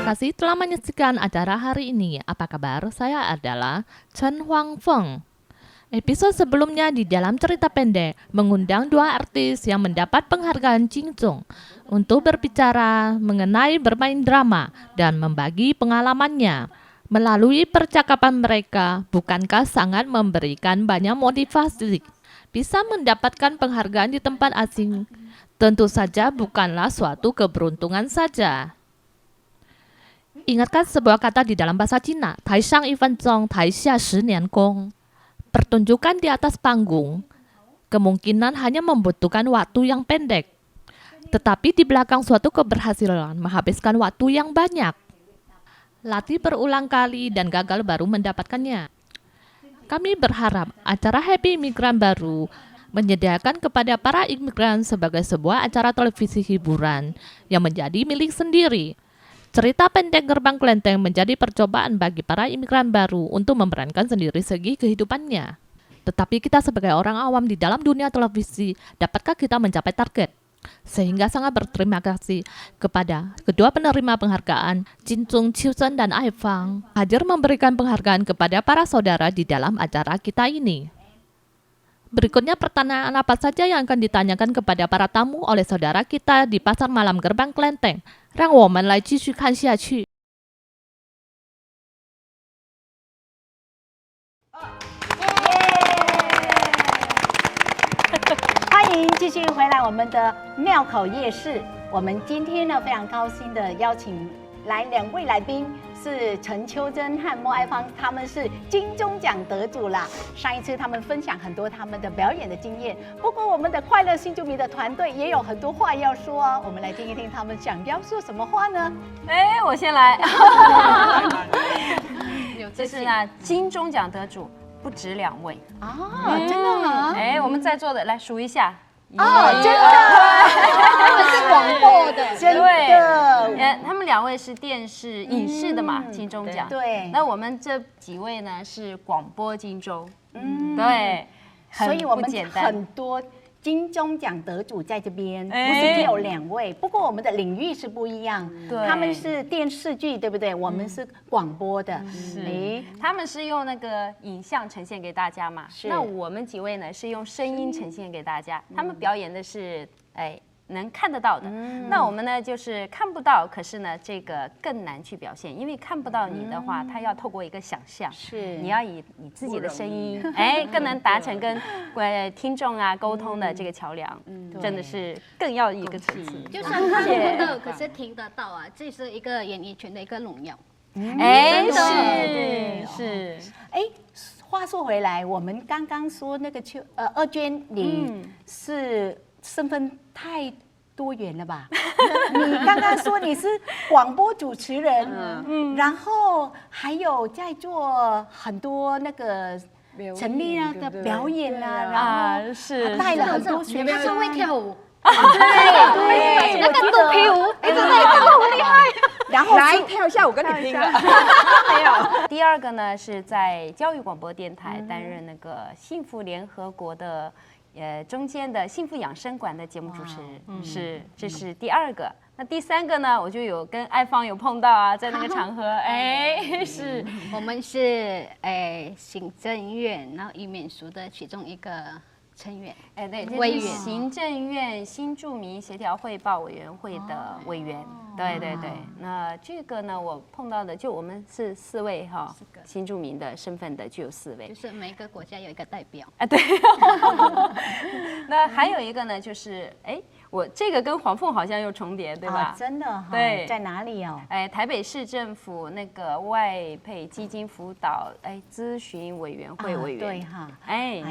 kasih telah menyaksikan acara hari ini. Apa kabar? Saya adalah Chen Huang Feng. Episode sebelumnya di dalam cerita pendek mengundang dua artis yang mendapat penghargaan Jingzong untuk berbicara mengenai bermain drama dan membagi pengalamannya. Melalui percakapan mereka, bukankah sangat memberikan banyak motivasi? Bisa mendapatkan penghargaan di tempat asing tentu saja bukanlah suatu keberuntungan saja. Ingatkan sebuah kata di dalam bahasa Cina, 台上一分钟，台下10年功. Pertunjukan di atas panggung kemungkinan hanya membutuhkan waktu yang pendek, tetapi di belakang suatu keberhasilan menghabiskan waktu yang banyak. Latih berulang kali dan gagal baru mendapatkannya. Kami berharap acara Happy Imigran baru menyediakan kepada para imigran sebagai sebuah acara televisi hiburan yang menjadi milik sendiri. Cerita pendek Gerbang Kelenteng menjadi percobaan bagi para imigran baru untuk memerankan sendiri segi kehidupannya. Tetapi kita sebagai orang awam di dalam dunia televisi, dapatkah kita mencapai target? Sehingga sangat berterima kasih kepada kedua penerima penghargaan, Jingzong, Qiusen, dan Ai Fang, hadir memberikan penghargaan kepada para saudara di dalam acara kita ini. Berikutnya pertanyaan apa saja yang akan ditanyakan kepada para tamu oleh saudara kita di Pasar Malam Gerbang Kelenteng? 让我们来继续看下去。欢迎继续回来我们的庙口夜市。我们今天呢非常高兴的邀请来两位来宾，是陈秋珍和莫爱芳，他们是金钟奖得主啦。上一次他们分享很多他们的表演的经验，不过我们的快乐新住民的团队也有很多话要说哦。我们来听一听他们想要说什么话呢？哎，我先来。这是呢，金钟奖得主不止2位啊，真的吗？哎，我们在座的来数一下。哦，真的，他们是广播的，真的。他们2位是电视、影视的嘛，金钟奖。对。那我们这几位呢是广播金钟。对。所以我们很多金钟奖得主在这边，不是只有2位。不过我们的领域是不一样，他们是电视剧，对不对？我们是广播的。是。他们是用那个影像呈现给大家嘛？那我们几位呢是用声音呈现给大家。他们表演的是能看得到的，那我们呢就是看不到，可是呢这个更难去表现，因为看不到你的话，他要透过一个想象，你要以你自己的声音，更能达成跟听众啊沟通的这个桥梁，真的是更要一个层次。就算看不到，可是听得到啊，这是一个演艺圈的一个荣耀。是。话说回来，我们刚刚说那个二娟，你是身份太多元了吧？你刚刚说你是广播主持人，然后还有在做很多那个成立那个表演啊，然后是带了很多学生，他是会跳舞。对，那个肚皮舞，一直在跳，好厉害。然后来跳一下，我跟你拼了。没有。第2个呢是在教育广播电台担任那个幸福联合国的中间的幸福养生馆的节目主持人，这是第2个。那第3个呢，我就有跟爱芳有碰到啊，在那个场合，是我们是行政院然后移民署的其中一个成员，对，委员，行政院新住民协调汇报委员会的委员，对。那这个呢，我碰到的就我们是4位哈，新住民的身份的就有4位，就是每个国家有一个代表。对。那还有一个呢，就是我这个跟黄凤好像又重叠，对吧？真的，对，在哪里哦？台北市政府那个外配基金辅导咨询委员会委员，对哈，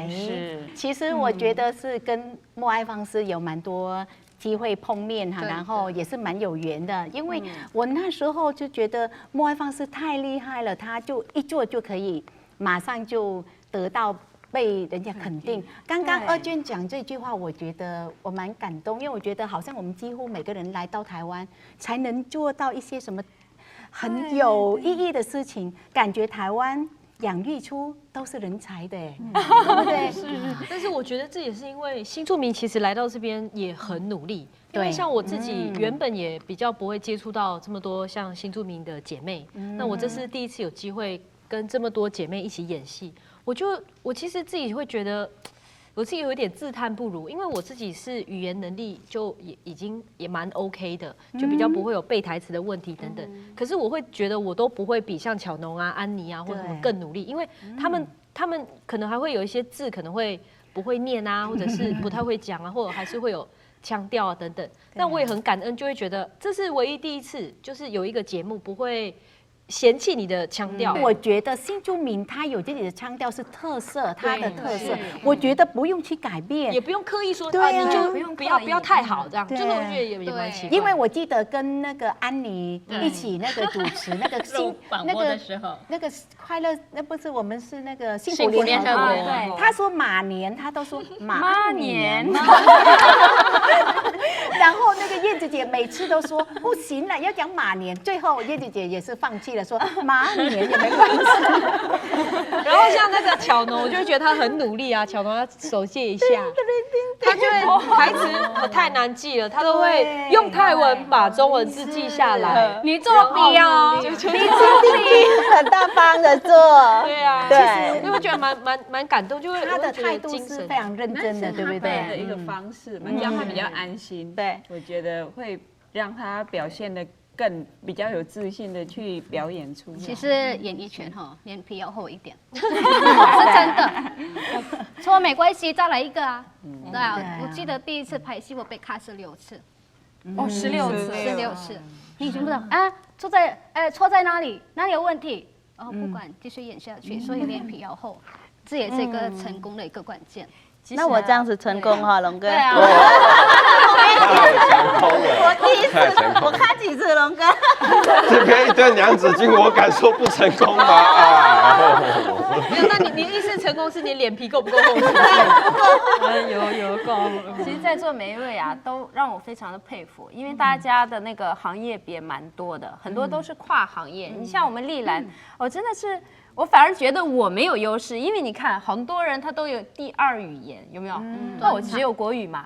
是。其实我觉得是跟莫爱芳师有蛮多机会碰面哈，然后也是蛮有缘的，因为我那时候就觉得莫爱芳师太厉害了，他就一做就可以马上就得到被人家肯定。刚刚二娟讲这句话，我觉得我蛮感动，因为我觉得好像我们几乎每个人来到台湾，才能做到一些什么很有意义的事情，感觉台湾养育出都是人才的，对不对？但是我觉得这也是因为新住民其实来到这边也很努力，因为像我自己原本也比较不会接触到这么多像新住民的姐妹，那我这是第一次有机会跟这么多姐妹一起演戏，我其实自己会觉得。我自己有一点自叹不如，因为我自己是语言能力就已经蛮 OK 的，就比较不会有背台词的问题等等。可是我会觉得我都不会比像巧农啊、安妮啊或什么更努力，因为他们可能还会有一些字可能会不会念啊，或者是不太会讲啊，或者还是会有腔调啊等等。那我也很感恩，就会觉得这是唯一第一次，就是有一个节目不会。嫌弃你的腔调，我觉得新住民他有自己的腔调是特色，他的特色，我觉得不用去改变，也不用刻意说，对啊，你就不要太好这样，就是我觉得也蛮奇怪。因为我记得跟那个安妮一起那个主持那个那个快乐，那不是我们是那个幸福联合国，对，他说马年，他都说马年，然后那个燕子姐每次都说不行了，要讲马年，最后燕子姐也是放弃了，说马年也没关系。然后像那个巧农，我就会觉得他很努力啊，巧农要手借一下，他就会台词太难记了，他都会用泰文把中文字记下来。你作弊哦，你作弊很大方的做，对啊，对，就会觉得蛮感动，就会他的态度是非常认真的，对不对？的一个方式嘛，这样他比较安心。对，我觉得会让他表现的更比较有自信的去表演出来。其实演艺圈哈，脸皮要厚一点，是真的。错没关系，再来一个啊。对啊，我记得第一次拍戏我被卡16次。哦，16次，你全部的啊，错在哪里？哪里有问题？哦，不管，继续演下去。所以脸皮要厚，这也是一个成功的一个关键。那我这样子成功哈，龙哥。对啊。我第一次，我看几次龙哥。这边一堆娘子军，我敢说不成功吗？啊！没有，那你意思成功是你脸皮够不够厚？有够。其实，在座每一位啊，都让我非常的佩服，因为大家的那个行业别蛮多的，很多都是跨行业。你像我们丽兰，我真的是。我反而觉得我没有优势，因为你看，很多人他都有第二语言，有没有？那我只有国语嘛。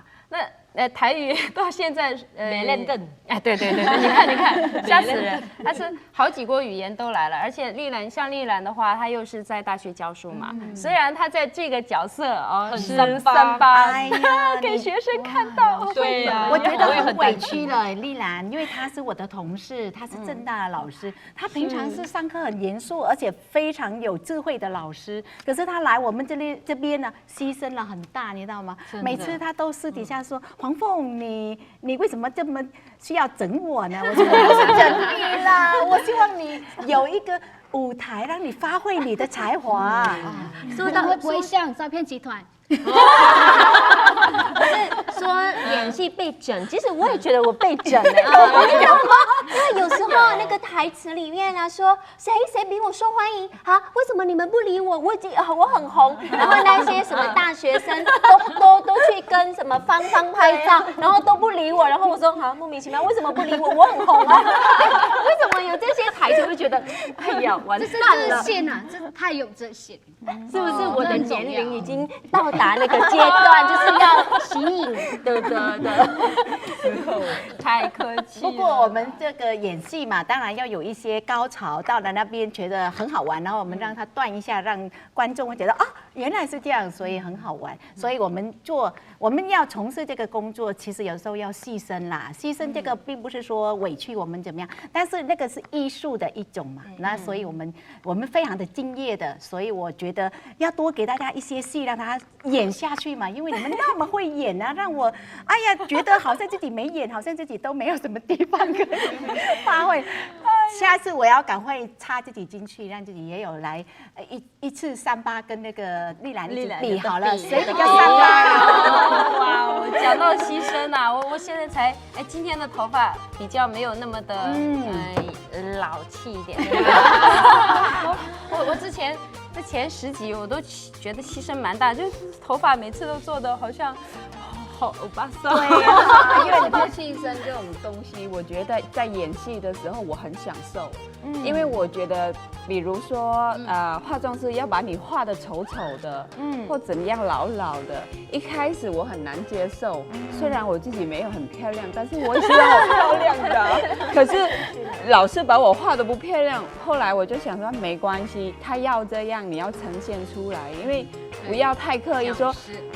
那台语到现在没练更，哎，对，你看，吓死人！他是好几国语言都来了，而且像丽兰的话，她又是在大学教书嘛。虽然她在这个角色哦是3八，哎呀，给学生看到，对呀，我觉得很委屈了，丽兰，因为她是我的同事，她是政大的老师，她平常是上课很严肃，而且非常有智慧的老师，可是她来我们这边呢，牺牲了很大，你知道吗？每次她都私底下说。黄凤，你为什么这么需要整我呢？我说不是整你啦，我希望你有一个舞台，让你发挥你的才华。说到会不会像诈骗集团？不是说演戏被整，其实我也觉得我被整了，你知道吗？因为有时候那个台词里面啊，说谁比我受欢迎啊？为什么你们不理我？我很红，然后那些什么大学生都去跟什么芳拍照，然后都不理我，然后我说好莫名其妙，为什么不理我？我很红啊，为什么有这些台词？会觉得哎呀完蛋了，这是自信啊，这太有自信，是不是我的年龄已经到达那个阶段，就是要吸引的时候，太客气。不过我们这个演戏嘛，当然要有一些高潮，到了那边觉得很好玩，然后我们让它断一下，让观众会觉得啊，原来是这样，所以很好玩。所以我们要从事这个工作，其实有时候要牺牲啦。牺牲这个并不是说委屈我们怎么样，但是那个是艺术的一种嘛。那所以我们非常的敬业的，所以我觉得要多给大家一些戏，让他演下去嘛。因为你们那么会演啊，让我哎呀觉得好像自己没演，好像自己都没有什么地方可以发挥。下次我要赶快插自己进去，让自己也有来一次3八跟那个丽兰比好了，谁比较3八？哇，讲到牺牲啊，我现在才今天的头发比较没有那么的老气一点。我之前10集我都觉得牺牲蛮大，就是头发每次都做的好像好欧巴桑。对呀，因为接近身这种东西，我觉得在演戏的时候我很享受，因为我觉得，比如说化妆师要把你画的丑丑的，或怎样老老的，一开始我很难接受。虽然我自己没有很漂亮，但是我希望我漂亮的。可是老师把我画的不漂亮，后来我就想说没关系，他要这样，你要呈现出来，因为不要太刻意说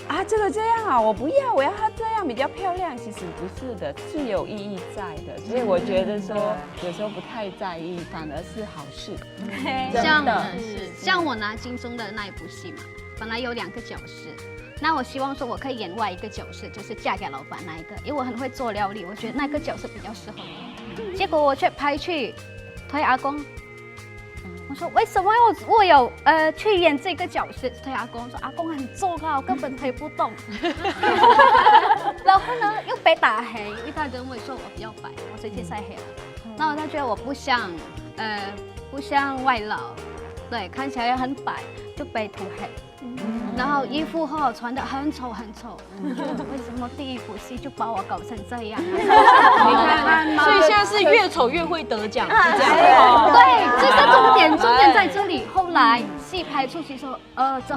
啊这个这样啊，我不要，我要他这样比较漂亮。其实不是的，是有意义在的。所以我觉得说有时候不太在意，反而是好事。像我拿金钟的那一部戏嘛，本来有2个角色，那我希望说我可以演外一个角色，就是嫁给老板那一个，因为我很会做料理，我觉得那个角色比较适合我。结果我却拍去推阿公，我说为什么我有去演这个角色？推阿公说阿公很重啊，我根本推不动。然后呢又被打黑，因为他认为说我比较白，我直接晒黑了。然后他觉得我不像外劳，对，看起来很白，就被涂黑。然后衣服穿得很丑很丑，我觉得为什么第一部戏就把我搞成这样？你看，所以现在是越丑越会得奖，是这样。对，这个重点在这里。后来戏拍出去之后，大家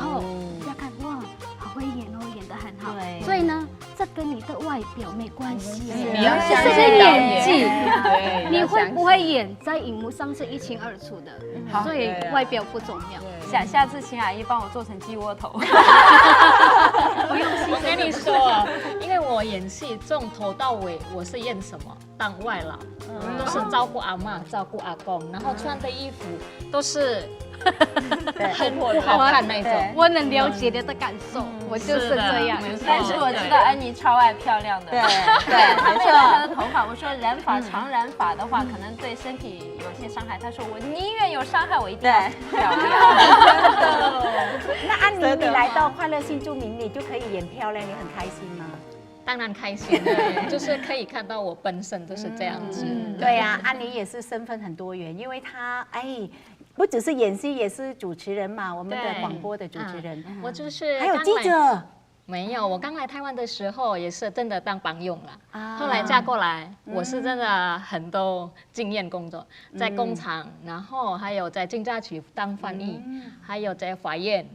看哇，好会演哦，演得很好。所以呢，这跟你的外表没关系，这是演技。你会不会演，在荧幕上是一清二楚的，所以外表不重要。下次请阿姨帮我做成鸡窝头。我跟你说，因为我演戏从头到尾我是演什么？当外劳，都是照顾阿嬷、照顾阿公，然后穿的衣服都是很不好看那种。我能了解你的感受，我就是这样。但是我知道安妮超爱漂亮的，对，没错。她的头发，我说染发长染发的话，可能对身体有些伤害。她说我宁愿有伤害，我一定要漂亮。那安妮，你来到快乐新住民，你就可以演漂亮，你很开心吗？当然开心了，就是可以看到我本身就是这样子。对呀，安妮也是身份很多元，因为她不只是演戏，也是主持人嘛，我们的广播的主持人。我就是还有记者。没有，我刚来台湾的时候也是真的当帮佣了。后来嫁过来，我是真的很多经验工作，在工厂，然后还有在警察局当翻译，还有在法院。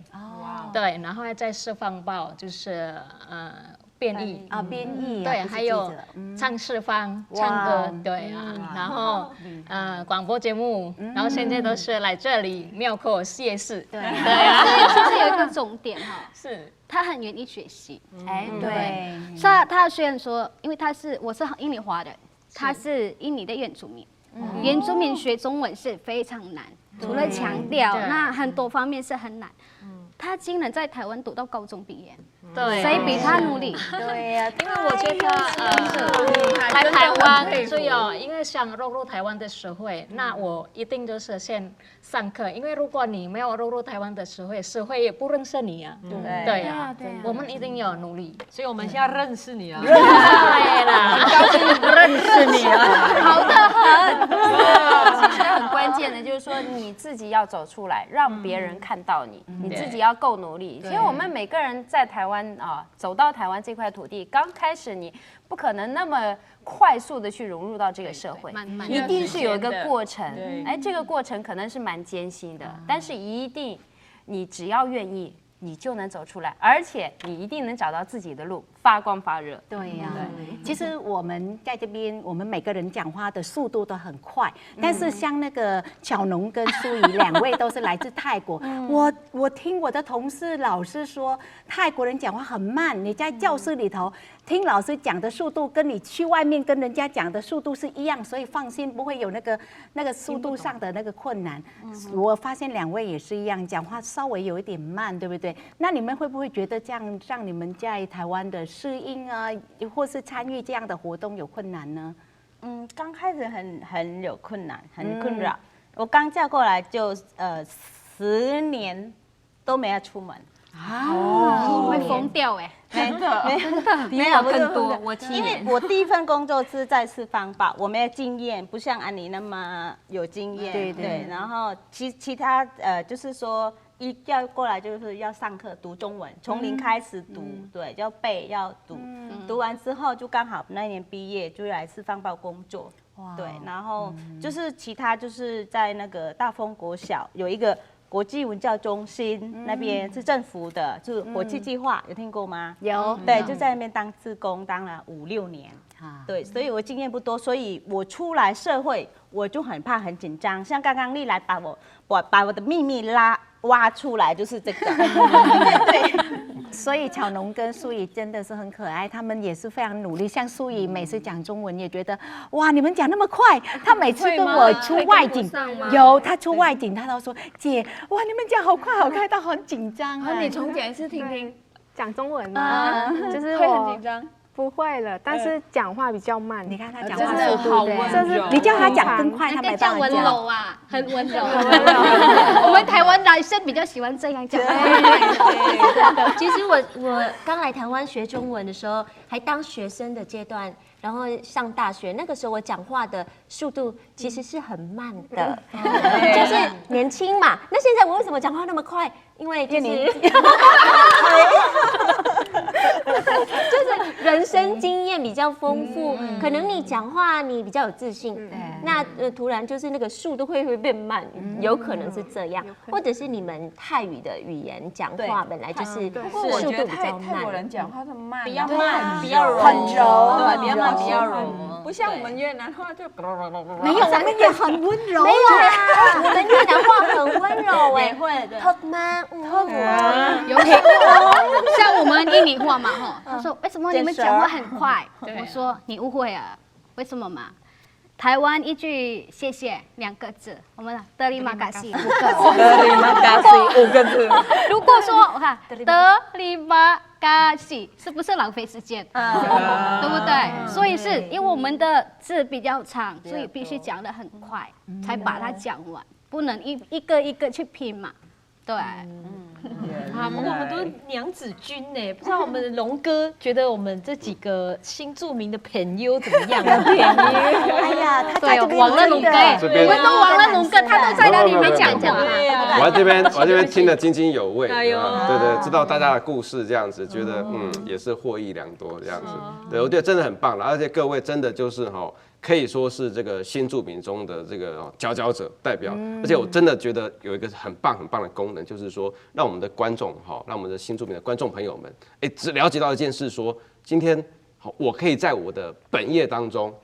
对，然后还在释放报，就是编译编译对，还有唱诗方唱歌，对啊，然后广播节目，然后现在都是来这里庙口夜市，对啊。其实有一个重点是他很愿意学习，对，他虽然说，因为我是印尼华人，他是印尼的原住民，原住民学中文是非常难，除了强调，那很多方面是很难。他竟然在台湾读到高中毕业，对，谁比他努力？对呀，因为我觉得来台湾就有，因为想融入台湾的社会，那我一定就是先上课，因为如果你没有融入台湾的社会，社会也不认识你啊。对啊，我们一定有努力，所以我们现在认识你啊。对啦，很高兴认识你啊，好的很。其实很关键的就是说你自己要走出来，让别人看到你，你自己要够努力。其实我们每个人在台湾走到台湾这块土地，刚开始你不可能那么快速的去融入到这个社会，一定是有一个过程。这个过程可能是蛮艰辛的，但是一定你只要愿意，你就能走出来，而且你一定能找到自己的路，发光发热。对呀，其实我们在这边，我们每个人讲话的速度都很快，但是像那个巧农跟舒怡2位都是来自泰国，我听我的同事老师说，泰国人讲话很慢，你在教室里头听老师讲的速度，跟你去外面跟人家讲的速度是一样，所以放心，不会有那个速度上的那个困难。我发现2位也是一样，讲话稍微有一点慢，对不对？那你们会不会觉得这样让你们在台湾的适应啊，或是参与这样的活动有困难呢？刚开始很有困难，很困扰。我刚嫁过来就10年都没有出门。会疯掉真的比我更多，我7年。因为我第一份工作是在四方报，我没有经验，不像安妮那么有经验。对。然后其他就是说一叫过来就是要上课读中文，从零开始读，对，要背要读，读完之后就刚好那年毕业，就来释放报工作。对，然后就是其他就是在那个大丰国小有一个国际文教中心，那边是政府的，就是国际计划，有听过吗？有，对，就在那边当志工，当了5、6年。对，所以我经验不多，所以我出来社会我就很怕很紧张。像刚刚丽来把我的秘密挖出来，就是这个。对，所以巧农跟素怡真的是很可爱，他们也是非常努力。像素怡每次讲中文也觉得哇，你们讲那么快。他每次跟我出外景，他出外景，他都说姐，哇，你们讲好快好快，到很紧张啊。你重讲一次听听，讲中文吗？就是会很紧张。不会了，但是讲话比较慢。你看他讲话速度，就是你叫他讲更快，他没办法温柔啊，很温柔。我们台湾男生比较喜欢这样讲。其实我刚来台湾学中文的时候，还当学生的阶段，然后上大学那个时候，我讲话的速度其实是很慢的，就是年轻嘛。那现在我为什么讲话那么快？因为就是就是人生经验比较丰富，可能你讲话你比较有自信，那突然就是那个速度会变慢，有可能是这样，或者是你们泰语的语言讲话本来就是速度比较慢。泰国人讲话是慢，比较慢，比较柔，很柔，对，比较慢，比较柔，不像我们越南话就没有，我们也很温柔。没有啊，我们越南话很温柔哎，也会的。特吗？有像我们印尼话嘛哈，他说为什么你们讲话很快？我说你误会了，为什么嘛？台湾一句谢谢2个字，我们terima kasih 5个。terima kasih 5个字。如果说我看terima kasih 是不是浪费时间？对不对？所以是因为我们的字比较长，所以必须讲得很快，才把它讲完，不能一个一个去拼嘛。对，啊，不过我们都是娘子军呢，不知道我们的龙哥觉得我们这几个新著名的朋友怎么样？哎呀，他在这边忘了龙哥，我们都忘了龙哥，他都在那里面讲话。我在这边听得津津有味，对对，知道大家的故事这样子，觉得也是获益良多这样子。对，我觉得真的很棒了，而且各位真的就是可以说是这个新住民中的这个佼佼者代表，而且我真的觉得有一个很棒的功能，就是说让我们的观众让我们的新住民的观众朋友们，只了解到一件事，说今天我可以在我的本业当中，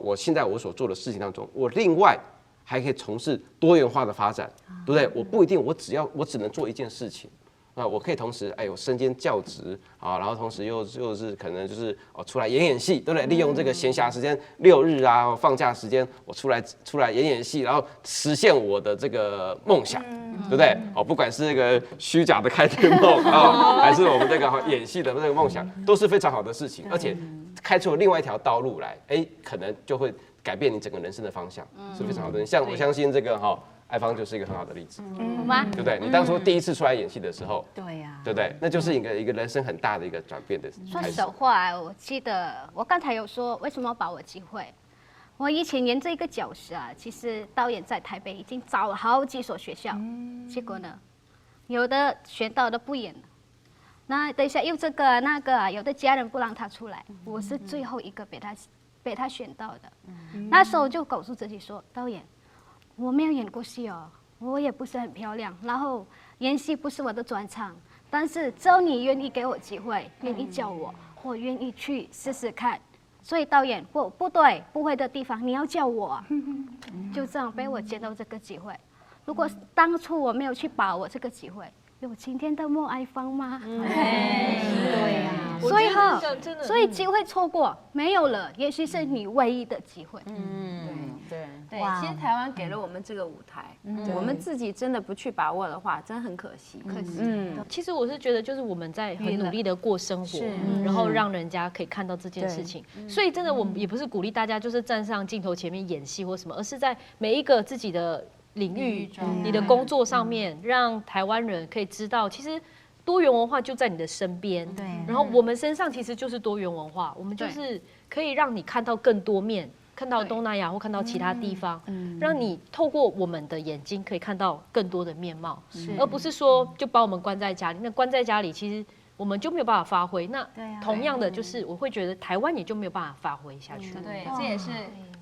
我现在我所做的事情当中，我另外还可以从事多元化的发展，对不对？我不一定我只能做一件事情。我可以同时我身兼教职啊，然后同时又是可能就是出来演戏，对不对？利用这个闲暇时间，6日啊放假时间，我出来演戏，然后实现我的这个梦想，对不对？不管是这个虚假的开店梦啊，还是我们这个演戏的这个梦想，都是非常好的事情，而且开出了另外一条道路来，可能就会改变你整个人生的方向，是非常好的。像我相信这个爱芳就是一个很好的例子，对不对？你当初第一次出来演戏的时候，对呀，对不对？那就是一个人生很大的一个转变的开始。说实话，我记得我刚才有说为什么把握机会。我以前演这个角色啊，其实导演在台北已经找了好几所学校，结果呢，有的选到的不演了，那等一下又这个那个，有的家人不让他出来，我是最后一个被他选到的。那时候就告诉自己说，导演。我没有演过戏哦，我也不是很漂亮，然后演戏不是我的专长，但是只要你愿意给我机会，愿意叫我愿意去试试看。所以导演不对，不会的地方你要叫我，就这样被我捡到这个机会。如果当初我没有去把握这个机会，有今天的莫爱芳吗？对呀，所以机会错过没有了，也许是你唯一的机会。对，其实台湾给了我们这个舞台，我们自己真的不去把握的话，真的很可惜。其实我是觉得，就是我们在很努力的过生活，然后让人家可以看到这件事情。所以真的，我们也不是鼓励大家就是站上镜头前面演戏或什么，而是在每一个自己的领域、你的工作上面，让台湾人可以知道，其实多元文化就在你的身边。对，然后我们身上其实就是多元文化，我们就是可以让你看到更多面。看到东南亚或看到其他地方，让你透过我们的眼睛可以看到更多的面貌，而不是说就把我们关在家里。那关在家里，其实我们就没有办法发挥。那同样的，就是我会觉得台湾也就没有办法发挥下去。对，这也是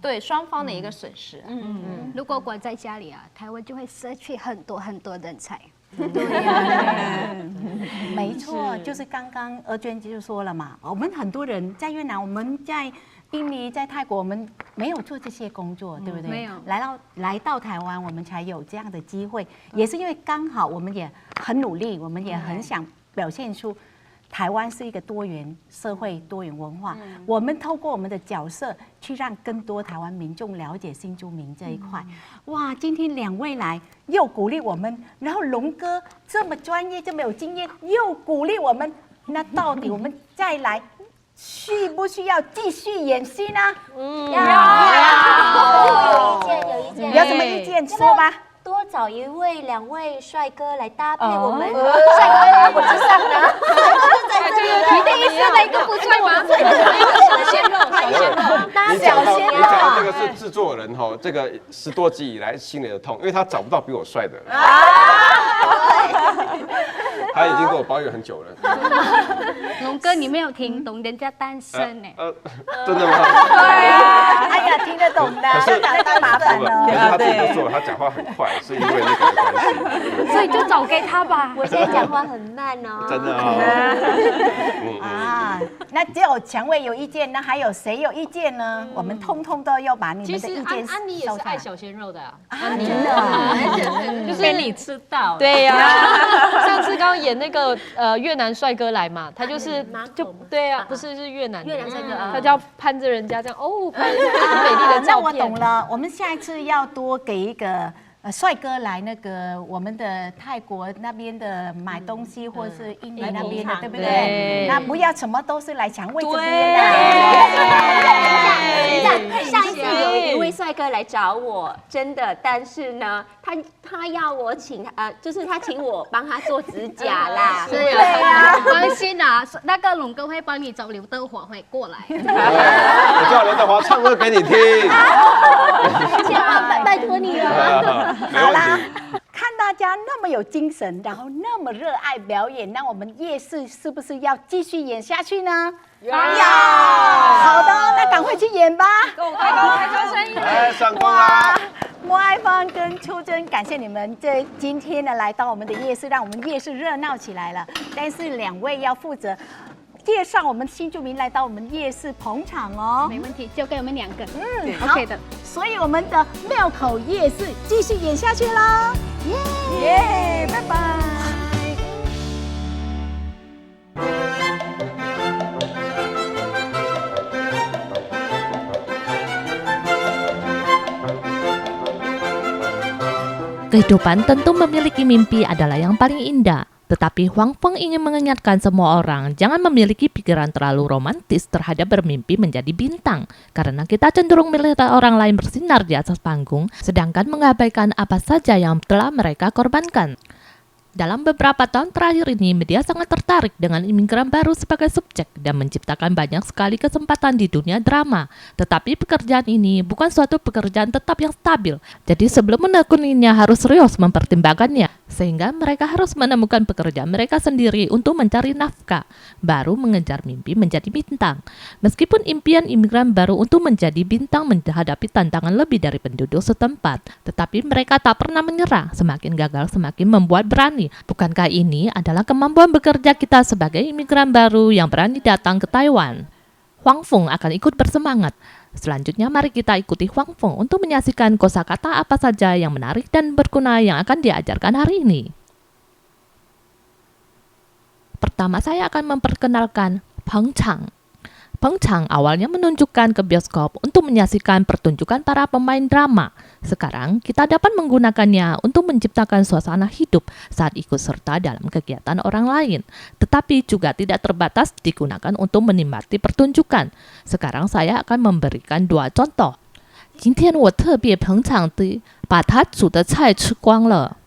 对双方的一个损失。如果关在家里啊，台湾就会失去很多很多人才。对呀，没错，就是刚刚娥娟就说了嘛，我们很多人在越南，我们在印尼、在泰国，我们没有做这些工作，对不对？没有。来到台湾，我们才有这样的机会，也是因为刚好我们也很努力，我们也很想表现出台湾是一个多元社会、多元文化。我们透过我们的角色，去让更多台湾民众了解新住民这一块。哇，今天2位来又鼓励我们，然后龙哥这么专业、这么有经验，又鼓励我们。那到底我们再来需不需要继续演戏呢？有意见，有什么意见说吧。多找2位帅哥来搭配我们，帅哥我之上呢，你的意思哪一个不帅吗？小鲜肉，你讲到这个是制作人哈，这个10多集以来心里的痛，因为他找不到比我帅的人。他已经跟我抱怨很久了。龙哥，你没有听懂人家单身呢？真的吗？对啊，哎呀，听得懂的，那就麻烦了。可是他自己都说了，他讲话很快，是因为那个的关系。所以就找给他吧。我现在讲话很慢哦。真的啊，那只有蔷薇有意见，那还有谁有意见呢？我们通通都要把你们的意见。安妮也是爱小鲜肉的啊，真的，就是被你吃到。对呀，上次刚刚演那个越南帅哥来嘛，他就是就对啊，不是越南帅哥，他就要攀着人家这样拍很美丽的照片。那我懂了，我们下一次要多给一个帅哥来那个我们的泰国那边的买东西，或是印尼那边的，对不对？那不要什么都是来蔷薇这边的。上一次有一位帅哥来找我，真的，但是呢，他要我请就是他请我帮他做指甲啦。是啊，放心啦，那个龙哥会帮你找刘德华会过来。我叫刘德华唱歌给你听。千万拜托你了。好啦，看大家那么有精神，然后那么热爱表演，那我们夜市是不是要继续演下去呢？要。好的，那赶快去演吧。开高声音。来上工啦！莫爱芳跟秋珍，感谢你们今天呢来到我们的夜市，让我们夜市热闹起来了。但是2位要负责介绍我们新住民来到我们夜市捧场哦。没问题，交给我们2个。OK 的。所以我们的庙口夜市继续演下去啦。耶，拜拜。Kehidupan tentu memiliki mimpi adalah yang paling indah. Tetapi Huang Feng ingin mengingatkan semua orang jangan memiliki pikiran terlalu romantis terhadap bermimpi menjadi bintang. Karena kita cenderung melihat orang lain bersinar di atas panggung, sedangkan mengabaikan apa saja yang telah mereka korbankan. Dalam beberapa tahun terakhir ini, media sangat tertarik dengan imigran baru sebagai subjek dan menciptakan banyak sekali kesempatan di dunia drama. Tetapi pekerjaan ini bukan suatu pekerjaan tetap yang stabil. Jadi sebelum menekuninya harus serius mempertimbangkannya. Sehingga mereka harus menemukan pekerjaan mereka sendiri untuk mencari nafkah, baru mengejar mimpi menjadi bintang. Meskipun impian imigran baru untuk menjadi bintang menghadapi tantangan lebih dari penduduk setempat, tetapi mereka tak pernah menyerah. Semakin gagal, semakin membuat berani. Bukankah ini adalah kemampuan bekerja kita sebagai imigran baru yang berani datang ke Taiwan? Huang Feng akan ikut bersemangat. Selanjutnya mari kita ikuti Huang Feng untuk menyaksikan kosakata apa saja yang menarik dan berguna yang akan diajarkan hari ini. Pertama saya akan memperkenalkan pengchang. Pengchang awalnya menunjukkan ke bioskop untuk menyaksikan pertunjukan para pemain drama. Sekarang kita dapat menggunakannya untuk menciptakan suasana hidup saat ikut serta dalam kegiatan orang lain. Tetapi juga tidak terbatas digunakan untuk menikmati pertunjukan. Sekarang saya akan memberikan 2 contoh. 今天我特别捧场地把他煮的菜吃光了。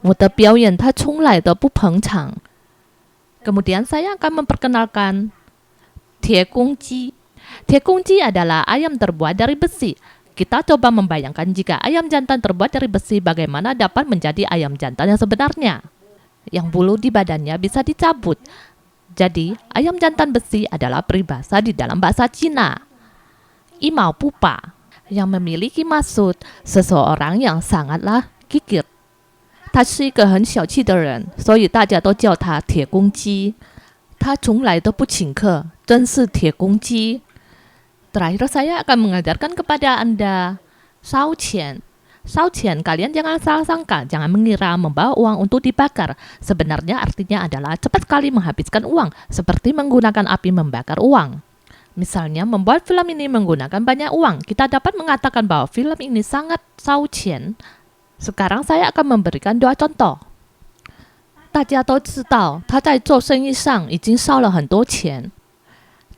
我的表演他从来都不捧场。Kemudian saya akan memperkenalkan 铁公鸡。Tiekungji adalah ayam terbuat dari besi. Kita coba membayangkan jika ayam jantan terbuat dari besi, bagaimana dapat menjadi ayam jantan yang sebenarnya. Yang bulu di badannya bisa dicabut. Jadi, ayam jantan besi adalah peribahasa di dalam bahasa Cina. Imao pupa, yang memiliki maksud seseorang yang sangatlah gigit. 他是一个很小气的人，所以大家都叫他铁公鸡。他从来都不请客，真是铁公鸡。Terakhir saya akan mengajarkan kepada Anda sauqian. Sauqian, kalian jangan salah sangka, jangan mengira membawa uang untuk dibakar. Sebenarnya artinya adalah cepat sekali menghabiskan uang, seperti menggunakan api membakar uang. Misalnya membuat film ini menggunakan banyak uang, kita dapat mengatakan bahwa film ini sangat sauqian. Sekarang saya akan memberikan 2 contoh. 大家都知道他在做生意上已经烧了很多钱。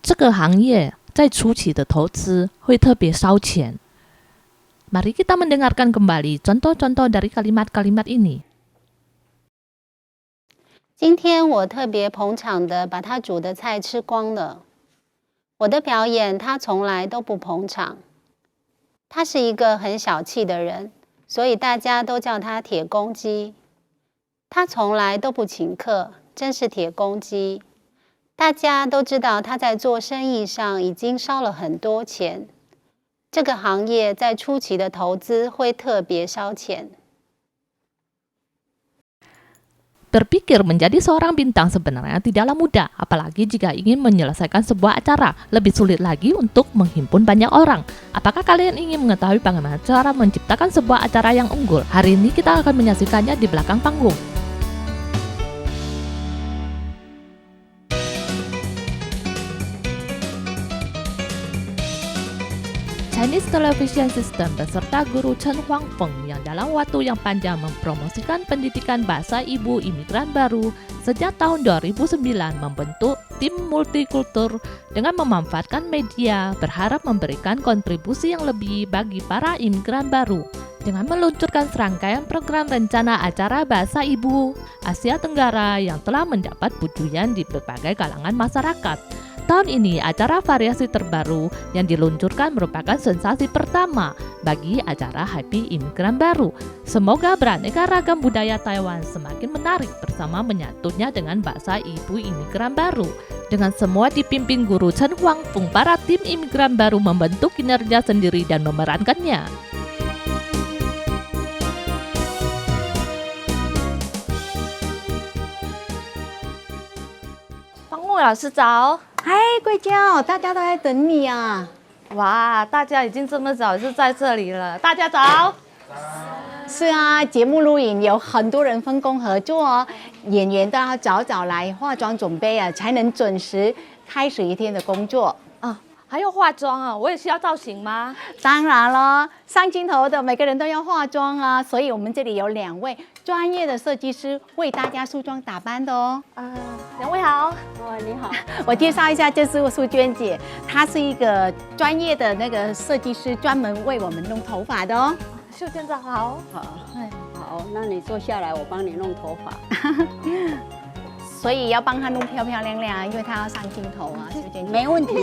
这个行业在初期的投资会特别烧钱。Mari kita mendengarkan kembali contoh-contoh dari kalimat-kalimat ini. 今天我特别捧场的把他煮的菜吃光了。我的表演他从来都不捧场。他是一个很小气的人，所以大家都叫他铁公鸡。他从来都不请客，真是铁公鸡。大家都知道他在做生意上已经烧了很多钱。这个行业在初期的投资会特别烧钱。Berpikir menjadi seorang bintang sebenarnya tidaklah mudah, apalagi jika ingin menyelesaikan sebuah acara. Lebih sulit lagi untuk menghimpun banyak orang. Apakah kalian ingin mengetahui bagaimana cara menciptakan sebuah acara yang unggul? Hari ini kita akan menyaksikannya di belakang panggung. Chinese Television System beserta guru Chen Huangfeng yang dalam waktu yang panjang mempromosikan pendidikan bahasa ibu imigran baru sejak tahun 2009 membentuk tim multikultur dengan memanfaatkan media berharap memberikan kontribusi yang lebih bagi para imigran baru dengan meluncurkan serangkaian program rencana acara bahasa ibu Asia Tenggara yang telah mendapat pujian di berbagai kalangan masyarakat. Tahun ini, acara variasi terbaru yang diluncurkan merupakan sensasi pertama bagi acara Happy Imigran Baru. Semoga beraneka ragam budaya Taiwan semakin menarik bersama menyatunya dengan bahasa ibu imigran baru. Dengan semua dipimpin guru Chen Huangfeng, para tim imigran baru membentuk kinerja sendiri dan memerankannya. 老师早。嗨，贵娇，大家都在等你啊！哇，大家已经这么早就在这里了，大家早。是啊，节目录影有很多人分工合作哦，演员都要早早来化妆准备啊，才能准时开始一天的工作。啊，还要化妆啊？我也需要造型吗？当然了，上镜头的每个人都要化妆啊，所以我们这里有2位专业的设计师为大家梳妆打扮的哦。2位好。哦，你好。我介绍一下，这是淑娟姐，她是一个专业的那个设计师，专门为我们弄头发的哦。秀娟早好。好，那你坐下来，我帮你弄头发。所以要帮她弄漂漂亮亮，因为她要上镜头啊，秀娟姐。没问题。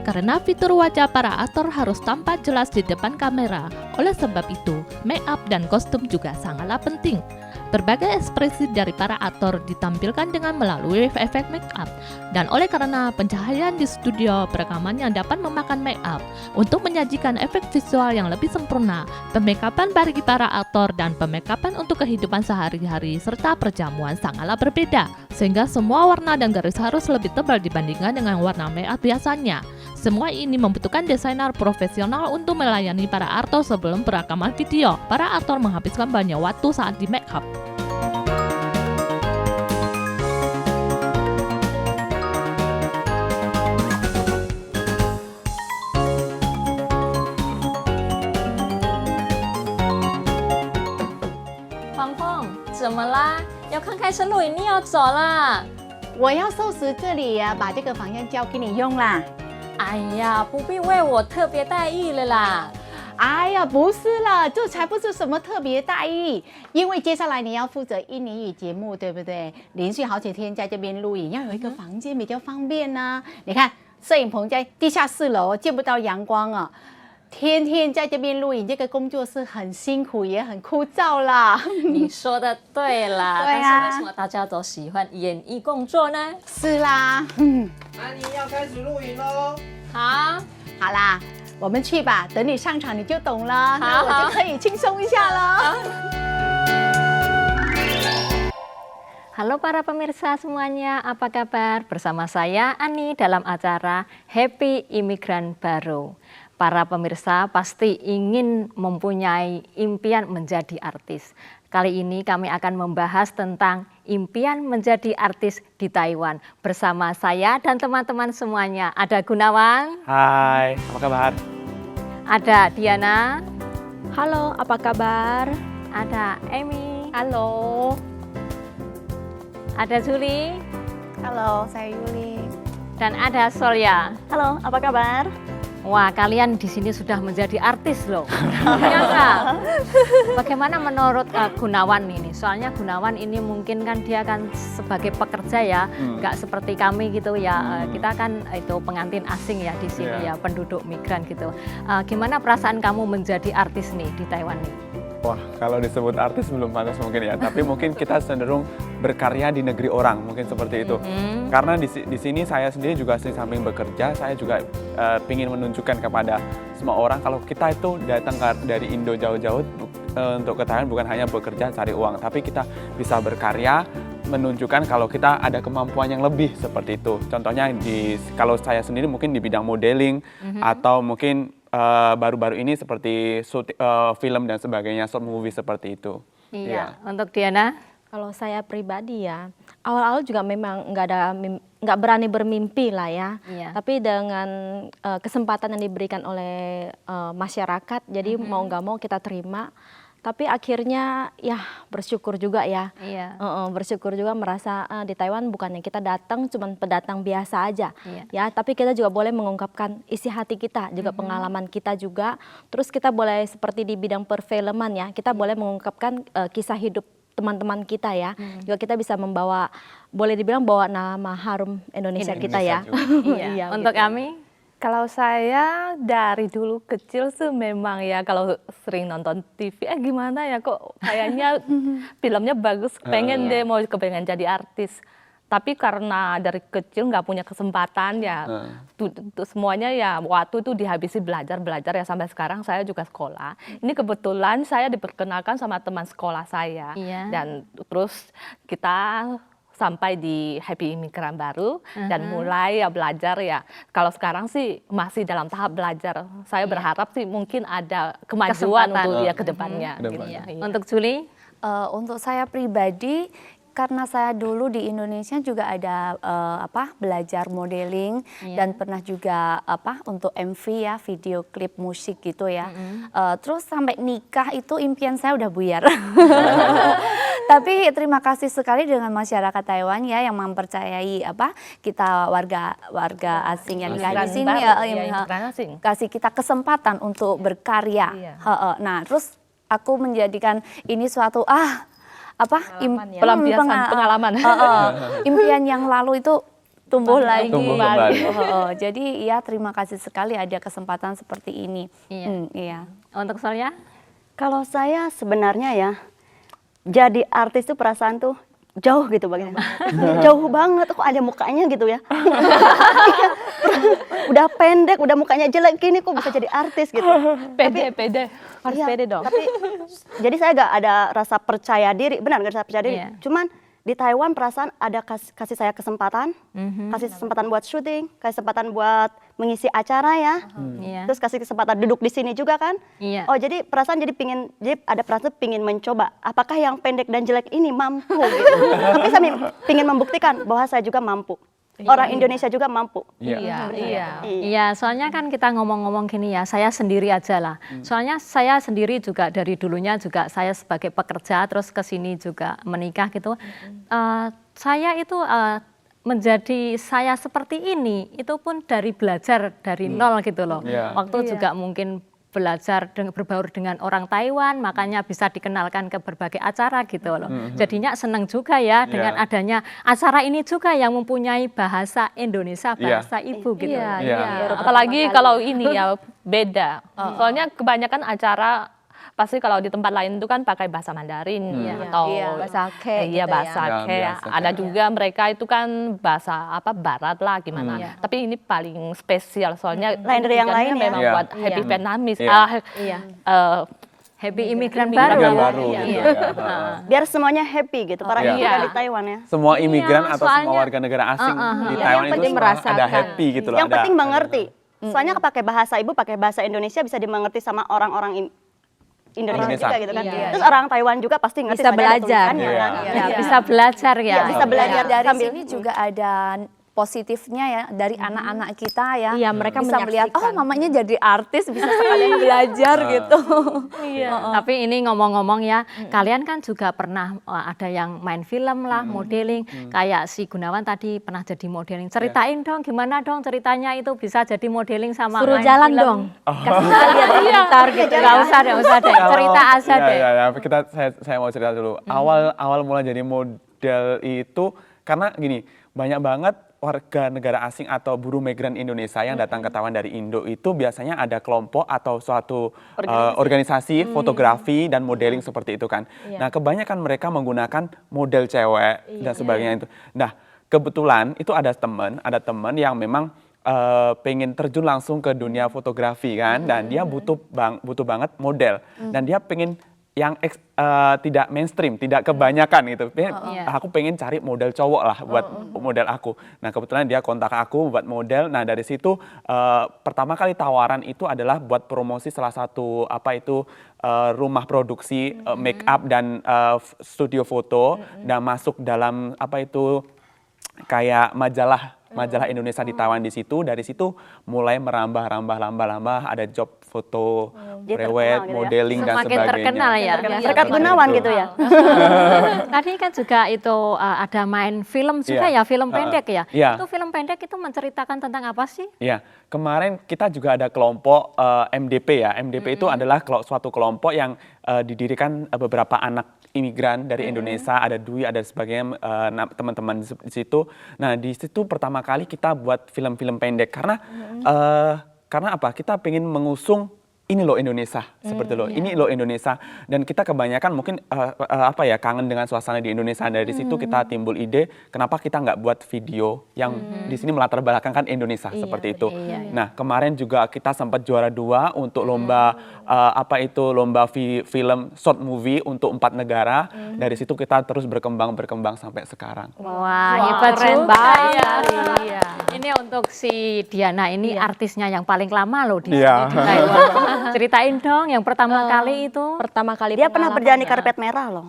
Karena fitur wajah para aktor harus tampak jelas di depan kamera. Oleh sebab itu, make up dan kostum juga sangatlah penting. Berbagai ekspresi dari para aktor ditampilkan dengan melalui efek make up. Dan oleh karena pencahayaan di studio perekaman yang dapat memakan make up untuk menyajikan efek visual yang lebih sempurna, pemakapan bagi para aktor dan pemakapan untuk kehidupan sehari-hari serta perjamuan sangatlah berbeda. Sehingga semua warna dan garis harus lebih tebal dibandingkan dengan warna make up biasanya. Semua ini membutuhkan desainer profesional untuk melayani para aktor sebelum perekaman video. Para aktor menghabiskan banyak waktu saat di make up. Huang Feng，怎么啦？要看开始录影，你要走啦？我要收拾这里啊，把这个房间交给你用啦。哎呀，不必为我特别在意了啦。哎呀，不是啦，这才不是什么特别待遇，因为接下来你要负责印尼语节目，对不对？连续好几天在这边录影，要有一个房间比较方便啊。你看，摄影棚在地下4楼，见不到阳光啊。天天在这边录影，这个工作是很辛苦也很枯燥啦。你说的对啦，对啊但是为什么大家都喜欢演艺工作呢？是啦，安妮要开始录影喽。好，好啦，我们去吧，等你上场你就懂了，那好我就可以轻松一下了。Halo para pemirsa semuanya, apa kabar? Bersama saya Ani dalam acara Happy Imigran Baru. Para pemirsa pasti ingin mempunyai impian menjadi artis. Kali ini kami akan membahas tentang impian menjadi artis di Taiwan. Bersama saya dan teman-teman semuanya. Ada Gunawan. Hai, apa kabar? Ada Diana. Halo, apa kabar? Ada Amy. Halo. Ada Julie. Halo, saya Yuli. Dan ada Solya. Halo, apa kabar? Wah, kalian di sini sudah menjadi artis loh. Ya nggak? Bagaimana menurut Gunawan ini? Soalnya Gunawan ini mungkin kan dia kan sebagai pekerja ya, nggak seperti kami gitu ya. Kita kan itu pengantin asing ya di sini ya, penduduk migran gitu. Gimana perasaan kamu menjadi artis nih di Taiwan nih? Wah, kalau disebut artis belum pantas mungkin ya, tapi mungkin kita cenderung berkarya di negeri orang, mungkin seperti itu. Karena di sini saya sendiri juga di samping bekerja, saya juga ingin menunjukkan kepada semua orang kalau kita itu datang dari Indo jauh-jauh untuk ke Thailand bukan hanya bekerja cari uang, tapi kita bisa berkarya, menunjukkan kalau kita ada kemampuan yang lebih seperti itu. Contohnya kalau saya sendiri mungkin di bidang modeling atau mungkin baru-baru ini seperti film dan sebagainya, short movie seperti itu. Iya. Untuk Diana? Kalau saya pribadi ya, awal-awal juga memang nggak berani bermimpi lah ya. Iya. Tapi dengan kesempatan yang diberikan oleh masyarakat, jadi mau nggak mau kita terima. Tapi akhirnya ya bersyukur juga ya. Iya. Bersyukur juga merasa di Taiwan bukannya kita datang cuman pendatang biasa aja. Iya. Ya, tapi kita juga boleh mengungkapkan isi hati kita, juga pengalaman kita juga. Terus kita boleh seperti di bidang perfilman ya, kita boleh mengungkapkan kisah hidup teman-teman kita ya. Juga kita bisa membawa, boleh dibilang bawa nama harum Indonesia kita ya. Iya. Untuk kami? Kalau saya dari dulu kecil sih memang ya kalau sering nonton TV, gimana ya kok kayaknya filmnya bagus, pengen deh mau kepengen jadi artis. Tapi karena dari kecil nggak punya kesempatan ya, semuanya ya waktu itu dihabisi belajar ya sampai sekarang saya juga sekolah. Ini kebetulan saya diperkenalkan sama teman sekolah saya dan terus kita sampai di Happy Imigran Baru dan mulai ya belajar ya. Kalau sekarang sih masih dalam tahap belajar. Saya berharap sih mungkin ada kemajuan untuk ya ke depannya. Untuk Julie? Untuk saya pribadi, karena saya dulu di Indonesia juga ada belajar modeling dan pernah juga untuk MV ya, video klip musik gitu ya. Terus sampai nikah itu impian saya udah buyar. Tapi terima kasih sekali dengan masyarakat Taiwan ya yang mempercayai kita warga asing yang nikah di sini kasih kita kesempatan untuk berkarya. Nah, terus aku menjadikan ini suatu pengalaman. Impian yang lalu itu tumbuh lagi. Jadi ya terima kasih sekali ada kesempatan seperti ini. Iya. Untuk saya? Kalau saya sebenarnya ya, jadi artis tuh perasaan tuh jauh gitu bagaimana. Jauh banget, kok ada mukanya gitu ya. Udah pendek, udah mukanya jelek gini kok bisa jadi artis gitu. Pede. Harus pede dong. Tapi jadi saya gak ada rasa percaya diri, benar gak rasa percaya diri. Cuman di Taiwan perasaan ada kasih saya kesempatan, kasih kesempatan buat syuting, kasih kesempatan buat mengisi acara ya. Terus kasih kesempatan duduk di sini juga kan. Oh jadi perasaan jadi ada perasaan pingin mencoba apakah yang pendek dan jelek ini mampu gitu. Tapi saya pingin membuktikan bahwa saya juga mampu. Orang Indonesia juga mampu. Iya, soalnya kan kita ngomong-ngomong gini ya, saya sendiri aja lah. Soalnya saya sendiri juga dari dulunya juga saya sebagai pekerja terus ke sini juga menikah gitu. Saya itu menjadi saya seperti ini itu pun dari belajar dari nol gitu loh. Waktu juga mungkin belajar berbaur dengan orang Taiwan, makanya bisa dikenalkan ke berbagai acara gitu loh. Jadinya senang juga ya dengan adanya acara ini juga yang mempunyai bahasa Indonesia, bahasa ibu gitu. Apalagi kalau ini ya beda. Soalnya kebanyakan acara pasti kalau di tempat lain itu kan pakai bahasa Mandarin atau bahasa Ke gitu bahasa Ke. Ada juga mereka itu kan bahasa apa Barat lah gimana. Tapi ini paling spesial soalnya lain dari yang lain memang buat Happy Vietnamese. Happy imigran baru. Biar semuanya happy gitu para imigran di Taiwan ya. Semua imigran atau semua warga negara asing di Taiwan itu ada happy gitu loh. Yang penting mengerti. Soalnya pakai bahasa ibu, pakai bahasa Indonesia bisa dimengerti sama orang-orang Indonesia juga gitu kan. Terus orang Taiwan juga pasti ngerti bisa belajar. Bisa belajar ya. Bisa belajar dari sini juga ada positifnya ya dari anak-anak kita ya. Iya, mereka bisa melihat oh mamanya jadi artis bisa sekalian belajar gitu. Tapi ini ngomong-ngomong ya, kalian kan juga pernah ada yang main film lah, modeling. Kayak si Gunawan tadi pernah jadi modeling. Ceritain dong gimana dong ceritanya itu bisa jadi modeling sama suruh main jalan film. dong. Kasih lihat pintar gitu. Gak usah deh, cerita aja deh. Saya mau cerita dulu. Awal mulai jadi model itu karena gini, banyak banget warga negara asing atau buruh migran Indonesia yang datang ke Taiwan dari Indo itu biasanya ada kelompok atau suatu organisasi fotografi dan modeling seperti itu kan. Nah kebanyakan mereka menggunakan model cewek dan sebagainya itu. Nah kebetulan itu ada teman yang memang pengen terjun langsung ke dunia fotografi kan, dan dia butuh banget model dan dia pengen yang tidak mainstream, tidak kebanyakan gitu. Aku pengen cari model cowok lah buat model aku. Nah kebetulan dia kontak aku buat model. Nah dari situ pertama kali tawaran itu adalah buat promosi salah satu rumah produksi make up dan studio foto dan masuk dalam kayak majalah Indonesia di Taiwan di situ. Dari situ mulai merambah ada job foto, prewed, modeling dan sebagainya. Semakin terkenal ya. Berkat Gunawan gitu ya. Tadi kan juga itu ada main film juga ya, film pendek ya. Itu film pendek itu menceritakan tentang apa sih? Iya, kemarin kita juga ada kelompok MDP ya. MDP itu adalah suatu kelompok yang didirikan beberapa anak imigran dari Indonesia, ada Dwi, ada sebagainya teman-teman di situ. Nah di situ pertama kali kita buat film-film pendek karena apa? Kita pengen mengusung ini loh Indonesia, seperti loh. Ini loh Indonesia, dan kita kebanyakan mungkin kangen dengan suasana di Indonesia. Dari situ kita timbul ide, kenapa kita nggak buat video yang di sini melatar belakangkan Indonesia seperti itu. Nah kemarin juga kita sempat juara 2 untuk lomba lomba film short movie untuk 4 negara. Dari situ kita terus berkembang sampai sekarang. Wah hebat juga ya. Ini untuk si Diana ini artisnya yang paling lama loh di Taiwan. Ceritain dong yang pertama kali itu. Pertama kali dia pernah berjalan di karpet merah loh.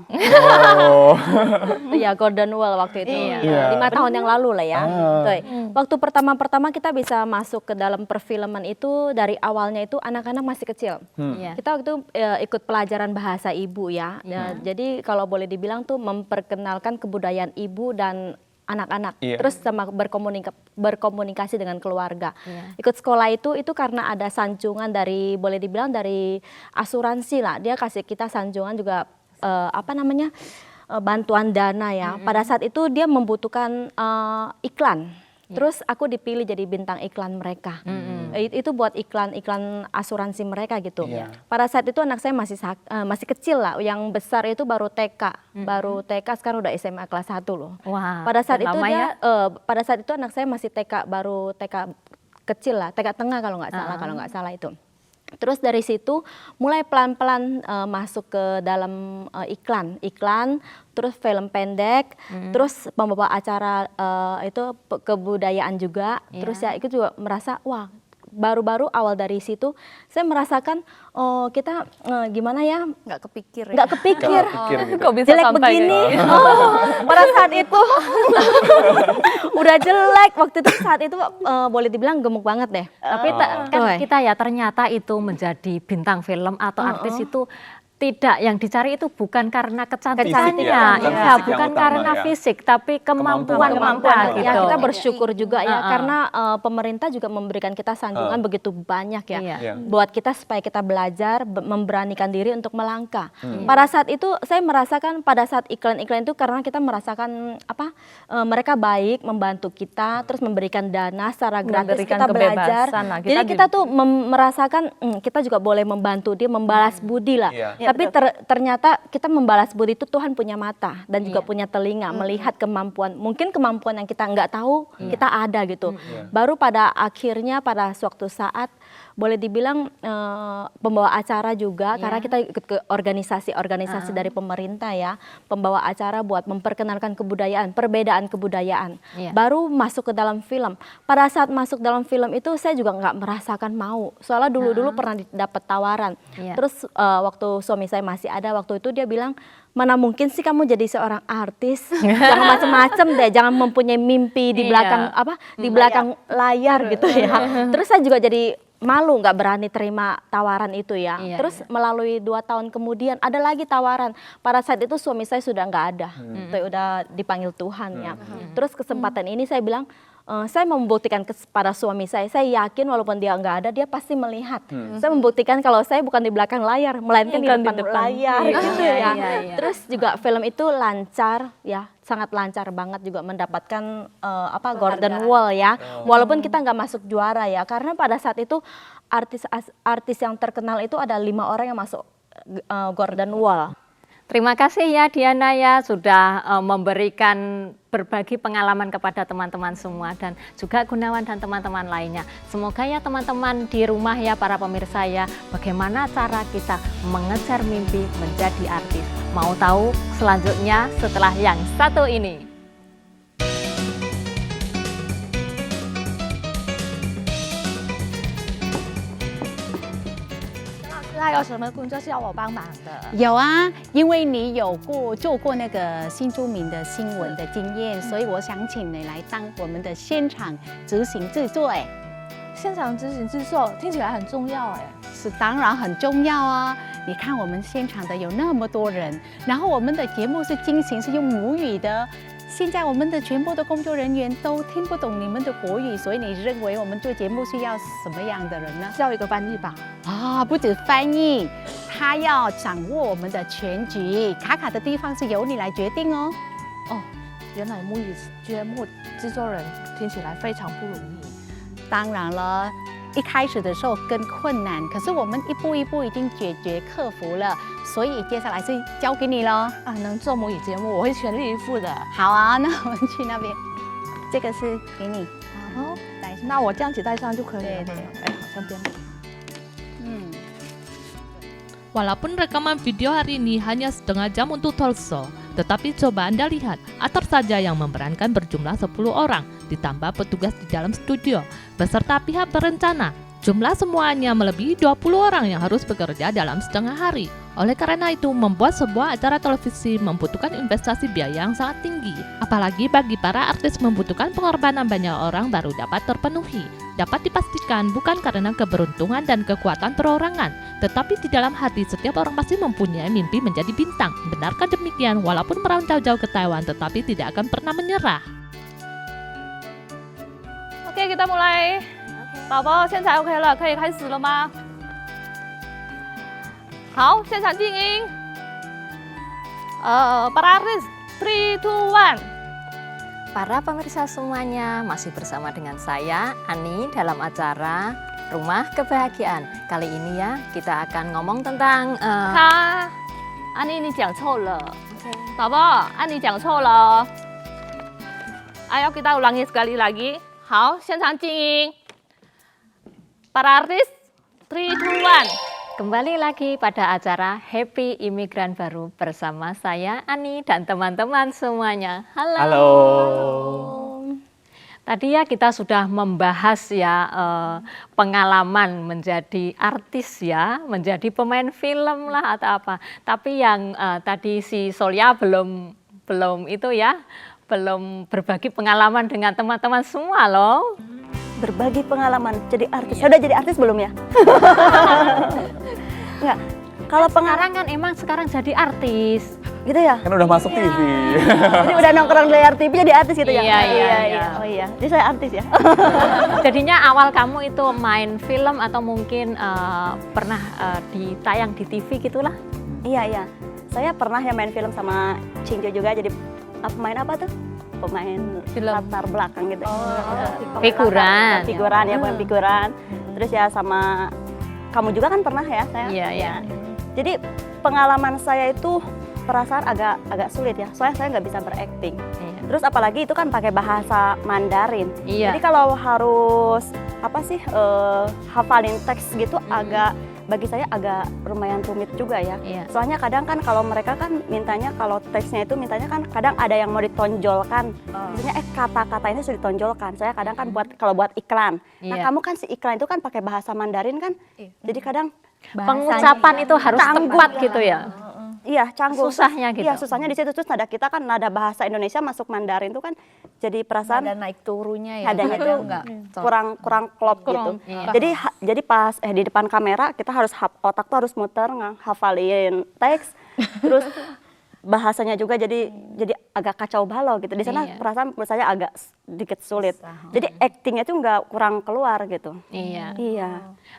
Iya Golden Wall waktu itu. 5 tahun yang lalu lah ya. Waktu pertama kita bisa masuk ke dalam perfilman itu dari awalnya itu anak-anak masih kecil. Kita waktu itu ikut pelajaran bahasa ibu ya. Jadi kalau boleh dibilang tuh memperkenalkan kebudayaan ibu dan anak-anak, terus sama berkomunikasi dengan keluarga. Ikut sekolah itu karena ada sanjungan dari, boleh dibilang dari asuransi lah. Dia kasih kita sanjungan juga bantuan dana ya. Pada saat itu dia membutuhkan iklan. Terus aku dipilih jadi bintang iklan mereka. Itu buat iklan asuransi mereka gitu. Pada saat itu anak saya masih kecil lah. Yang besar itu baru TK. Baru TK, sekarang udah SMA kelas 1 loh. Pada saat itu pada saat itu anak saya masih TK, baru TK kecil lah, TK tengah kalau nggak salah itu. Terus dari situ mulai pelan-pelan masuk ke dalam iklan, terus film pendek, terus membawa acara itu kebudayaan juga. Terus ya itu juga merasa wah, baru-baru awal dari situ saya merasakan kita gimana ya, nggak kepikir gitu. Kok bisa jelek sampai begini. Pada saat itu udah jelek waktu itu, saat itu boleh dibilang gemuk banget deh. Tapi kan kita ya ternyata itu menjadi bintang film atau artis itu tidak, yang dicari itu bukan karena kecantikannya, bukan karena fisik, tapi kemampuan kita. Ya, kita bersyukur juga ya, karena pemerintah juga memberikan kita sanjungan begitu banyak ya, buat kita supaya kita belajar, memberanikan diri untuk melangkah. Pada saat itu saya merasakan, pada saat iklan-iklan itu karena kita merasakan mereka baik, membantu kita, terus memberikan dana secara gratis, kita belajar. Jadi kita tuh merasakan kita juga boleh membantu dia, membalas budi lah. Tapi ternyata kita membalas budi itu Tuhan punya mata dan juga punya telinga, melihat kemampuan, mungkin kemampuan yang kita nggak tahu kita ada gitu. Baru pada akhirnya pada suatu saat boleh dibilang pembawa acara juga, karena kita ikut ke organisasi dari pemerintah ya, pembawa acara buat memperkenalkan kebudayaan, perbedaan kebudayaan. Baru masuk ke dalam film. Pada saat masuk dalam film itu saya juga nggak merasakan mau, soalnya dulu pernah dapat tawaran. Terus waktu suami saya masih ada waktu itu, dia bilang, mana mungkin sih kamu jadi seorang artis, jangan macam-macam deh, jangan mempunyai mimpi di belakang di belakang layar gitu ya. Terus saya juga jadi malu, nggak berani terima tawaran itu ya. Terus melalui 2 tahun kemudian ada lagi tawaran. Pada saat itu suami saya sudah nggak ada, udah dipanggil Tuhan ya. Terus kesempatan ini saya bilang, saya membuktikan kepada suami saya yakin walaupun dia nggak ada, dia pasti melihat. Saya membuktikan kalau saya bukan di belakang layar, melainkan di depan layar gitu ya. Terus juga film itu lancar ya, sangat lancar banget, juga mendapatkan Golden Wall ya. Walaupun kita nggak masuk juara ya, karena pada saat itu artis yang terkenal itu ada 5 orang yang masuk Golden Wall. Terima kasih ya Diana ya, sudah memberikan berbagi pengalaman kepada teman-teman semua, dan juga Gunawan dan teman-teman lainnya. Semoga ya teman-teman di rumah ya, para pemirsa ya, bagaimana cara kita mengejar mimpi menjadi artis. Mau tahu selanjutnya setelah yang satu ini? 还有什么工作是要我帮忙的？有啊，因为你做过那个新住民的新闻的经验，所以我想请你来当我们的现场执行制作。哎，现场执行制作听起来很重要哎。是，当然很重要啊。你看我们现场的有那么多人，然后我们的节目是进行是用母语的。 现在我们的全部的工作人员都听不懂你们的国语，所以你认为我们做节目需要什么样的人呢？需要一个翻译吧？啊，不止翻译，他要掌握我们的全局，卡卡的地方是由你来决定哦。哦，原来母语节目制作人听起来非常不容易。当然了。 一开始的时候更困难，可是我们一步一步已经解决克服了，所以接下来是交给你咯。啊，能做母语节目，我会全力以赴的。好啊，那我们去那边，这个是给你。好，那我这样子带上就可以了。对，哎，好像边。Walaupun rekaman video hari ini hanya setengah jam untuk talkshow, tetapi coba Anda lihat, aktor saja yang memerankan berjumlah 10 orang, ditambah petugas di dalam studio, beserta pihak berencana. Jumlah semuanya melebihi 20 orang yang harus bekerja dalam setengah hari. Oleh karena itu, membuat sebuah acara televisi membutuhkan investasi biaya yang sangat tinggi. Apalagi bagi para artis membutuhkan pengorbanan banyak orang baru dapat terpenuhi. Dapat dipastikan bukan karena keberuntungan dan kekuatan perorangan, tetapi di dalam hati setiap orang pasti mempunyai mimpi menjadi bintang. Benarkah demikian? Walaupun merantau jauh ke Taiwan, tetapi tidak akan pernah menyerah. Oke, kita mulai. 宝宝，现在 OK 了，可以开始了吗？好，现场静音。para artis, 3, 2, 1。 Para pemirsa semuanya, masih bersama dengan saya, Ani, dalam acara Rumah Kebahagiaan. Kali ini ya, kita akan ngomong tentang... Ani, 你讲错了。宝宝，Ani 讲错了。Ayo kita ulangi sekali lagi. 好，现场静音。 Para artis, 3, 2, 1. Kembali lagi pada acara Happy Imigran Baru bersama saya, Ani, dan teman-teman semuanya. Halo. Halo. Tadi ya kita sudah membahas ya pengalaman menjadi artis ya, menjadi pemain film lah atau apa. Tapi yang tadi si Solya belum itu ya, belum berbagi pengalaman dengan teman-teman semua loh. Berbagi pengalaman jadi artis. Sudah jadi artis belum ya? Enggak. Kalau sekarang kan emang sekarang jadi artis. Gitu ya? Kan udah masuk TV. Jadi udah nongkrong di layar TV jadi artis gitu ya? Iya. Oh iya, jadi saya artis ya? Jadinya awal kamu itu main film atau mungkin pernah ditayang di TV gitulah? Iya. Saya pernah ya main film sama Cinjo juga, jadi pemain apa tuh? Pemain latar belakang gitu. Figuran. Figuran ya, pemain figuran. Terus ya sama kamu juga kan pernah ya saya? Iya. Jadi pengalaman saya itu perasaan agak sulit ya, soalnya saya nggak bisa berakting. Terus apalagi itu kan pakai bahasa Mandarin. Iya. Jadi kalau harus hafalin teks gitu bagi saya agak lumayan rumit juga ya. Soalnya kadang kan kalau mereka kan mintanya kalau teksnya itu mintanya kan kadang ada yang mau ditonjolkan. Misalnya kata-kata ini sudah ditonjolkan. Saya kadang kan kalau buat iklan. Nah, kamu kan si iklan itu kan pakai bahasa Mandarin kan. Jadi kadang pengucapan itu harus tepat gitu ya. Iya, canggung. Susahnya gitu. Iya, susahnya di situ. Terus nada kita kan nada bahasa Indonesia masuk Mandarin itu kan jadi perasaan ada naik turunnya ya. Nadanya itu kurang klop gitu. Jadi pas di depan kamera kita harus otak tuh harus muter hafalin teks. Terus bahasanya juga jadi agak kacau balau gitu. Di sana perasaan menurut saya agak sedikit sulit. Jadi actingnya tuh nggak kurang keluar gitu. Iya.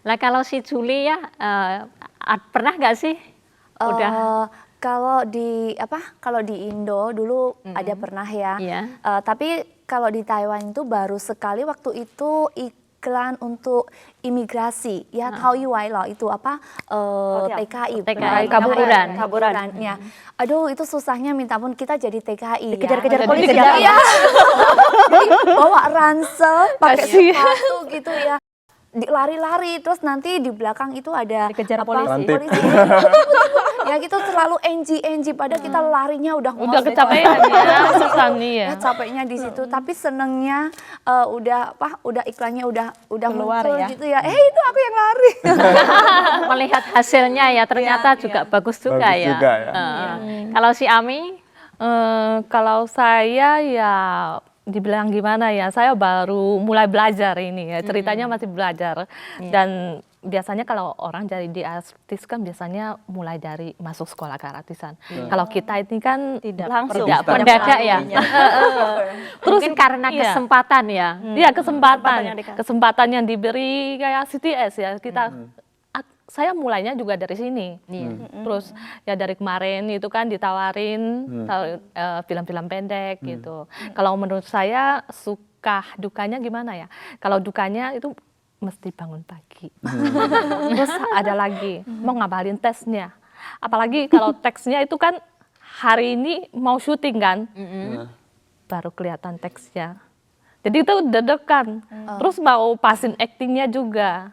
Lah kalau si Julie ya pernah nggak sih? Kalau di Indo dulu ada pernah ya. Tapi kalau di Taiwan itu baru sekali waktu itu iklan untuk imigrasi ya, tahu lo itu apa TKI kaburan ya. Aduh itu susahnya minta ampun, kita jadi TKI dikejar-kejar ya. polisi ya. Bawa ransel pakai sepatu gitu ya. Lari-lari terus nanti di belakang itu ada dikejar polisi. Ya gitu selalu NG padahal kita larinya udah kecapean ya, susah nih ya. Capeknya di situ, tapi senengnya udah iklannya udah keluar muncul ya. gitu ya. Itu aku yang lari. Melihat hasilnya ya ternyata juga bagus juga ya. Kalau si Ami? Kalau saya ya dibilang gimana ya, saya baru mulai belajar ini ya, ceritanya masih belajar. Dan biasanya kalau orang jadi di artis kan biasanya mulai dari masuk sekolah keartisan. Kalau kita ini kan tidak mendadak ya. Terus karena kesempatan ya. Iya, kesempatan yang diberi kayak CTS ya, saya mulainya juga dari sini. Terus ya dari kemarin itu kan ditawarin film-film pendek gitu. Kalau menurut saya suka dukanya gimana ya? Kalau dukanya itu mesti bangun pagi. Terus ada lagi mau ngabalin tesnya. Apalagi kalau teksnya itu kan hari ini mau syuting kan. Baru kelihatan teksnya. Jadi itu deg-degan. Terus mau pasin actingnya juga.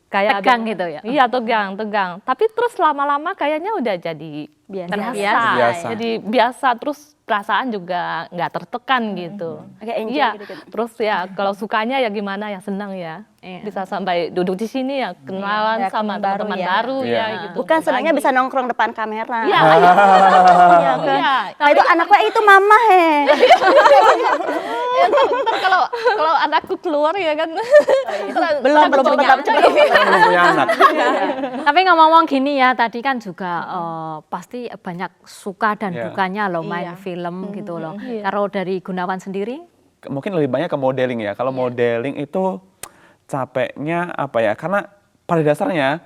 Kayak tegang gitu ya? Iya, tegang. Tapi terus lama-lama kayaknya udah jadi biasa. Jadi biasa, terus perasaan juga nggak tertekan gitu. Iya, terus ya kalau sukanya ya gimana ya, senang ya. Bisa sampai duduk di sini ya, kenalan sama teman-teman baru ya gitu. Bukan senangnya bisa nongkrong depan kamera. Iya. Nah itu anaknya itu mama Kalau anakku keluar ya kan. belum punya anak. Tapi ngomong-ngomong gini ya, tadi kan juga pasti banyak suka dan dukanya loh main film gitu loh. Kalau dari Gunawan sendiri? Mungkin lebih banyak ke modeling ya. Kalau modeling itu capeknya apa ya? Karena pada dasarnya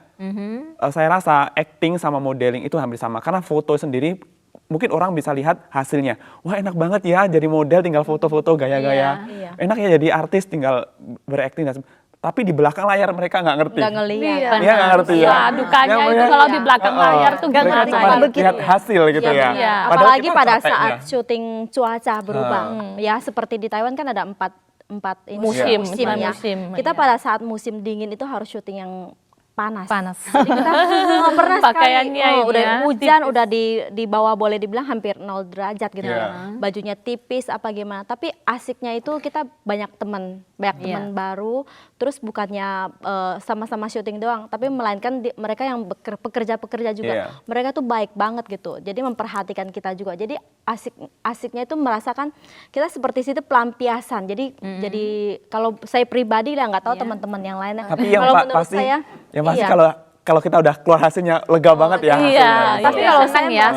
saya rasa acting sama modeling itu hampir sama. Karena foto sendiri mungkin orang bisa lihat hasilnya. Wah enak banget ya jadi model tinggal foto-foto gaya-gaya. Enak ya jadi artis tinggal berakting dan tapi di belakang layar mereka nggak ngerti. Nggak ngelihat. Iya nggak ngerti ya. Dukanya itu kalau di belakang layar tuh nggak ngerti. Cuma lihat hasil gitu ya. Apalagi pada saat syuting cuaca berubah. Ya seperti di Taiwan kan ada empat musim ya. Kita pada saat musim dingin itu harus syuting yang panas. Jadi kita pernah pakaiannya sekali udah ya, hujan tipis. Udah di bawah boleh dibilang hampir 0 derajat gitu ya. Bajunya tipis apa gimana. Tapi asiknya itu kita banyak teman baru. Terus bukannya sama-sama syuting doang, tapi melainkan mereka yang pekerja-pekerja juga. Mereka tuh baik banget gitu. Jadi memperhatikan kita juga. Jadi asiknya itu merasakan kita seperti situ pelampiasan. Jadi kalau saya pribadi lah nggak tahu teman-teman yang lainnya. Tapi yang kalau menurut pasti saya yang pasti kalau kalau kita udah keluar hasilnya lega banget ya. Iya, tapi kalau saya ya.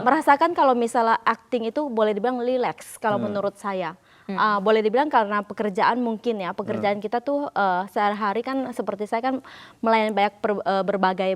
merasakan kalau misalnya acting itu boleh dibilang relax kalau menurut saya. Boleh dibilang karena pekerjaan mungkin ya, pekerjaan kita tuh sehari-hari kan seperti saya kan melayani banyak berbagai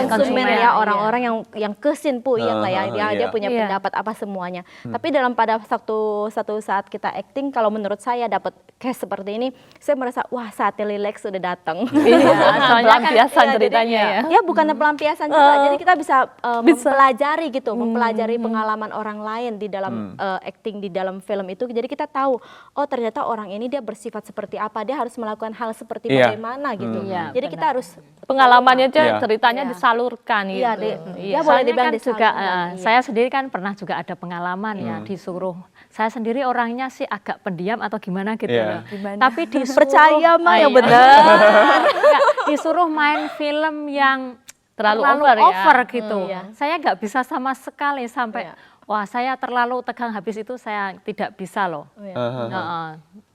konsumen ya, orang-orang yang kesin puyeng lah ya, dia punya pendapat apa semuanya. Tapi pada satu saat kita acting, kalau menurut saya dapat case seperti ini, saya merasa wah saatnya relax sudah datang. Soalnya pelampiasan ceritanya ya. Ya bukan pelampiasan juga, jadi kita bisa mempelajari gitu, mempelajari pengalaman orang lain di dalam acting di dalam film itu. Jadi kita tahu, oh ternyata orang ini dia bersifat seperti apa, dia harus melakukan hal seperti bagaimana gitu. Jadi kita harus pengalamannya aja ceritanya disalurkan gitu. Ya boleh dibilang juga saya sendiri kan pernah juga ada pengalaman ya, disuruh, saya sendiri orangnya sih agak pendiam atau gimana gitu loh. Tapi disuruh percaya mah yang benar. Disuruh main film yang terlalu over gitu. Saya nggak bisa sama sekali sampai wah saya terlalu tegang, habis itu saya tidak bisa loh.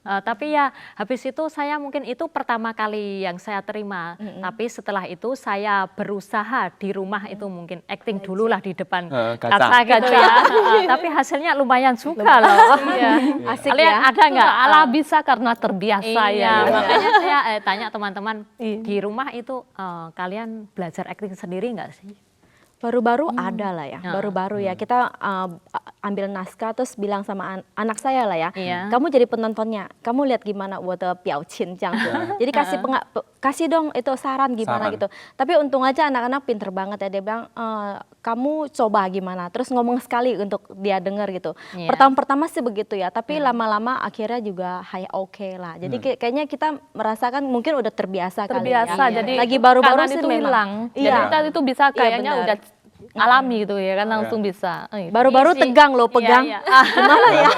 Tapi ya habis itu saya mungkin itu pertama kali yang saya terima. Tapi setelah itu saya berusaha di rumah itu mungkin acting dulu lah di depan kaca gitu ya. Tapi hasilnya lumayan juga loh. Asik kalian ya. ada nggak? Ala bisa karena terbiasa ya. Makanya saya tanya teman-teman di rumah itu kalian belajar acting sendiri nggak sih? Baru-baru ada lah ya, baru-baru ya kita ambil naskah terus bilang sama anak saya lah ya, kamu jadi penontonnya, kamu lihat gimana buat piaucin Jadi kasih dong itu saran gimana gitu. Tapi untung aja anak-anak pinter banget ya, dia bilang kamu coba gimana, terus ngomong sekali untuk dia dengar gitu. Pertama-pertama sih begitu ya, tapi lama-lama akhirnya juga oke lah. Jadi kayaknya kita merasakan mungkin udah terbiasa kali ya. Jadi lagi baru-baru sih itu hilang. Jadi kita itu bisa kayaknya udah alami gitu ya kan, langsung bisa. Baru-baru tegang loh pegang. Gimana ya?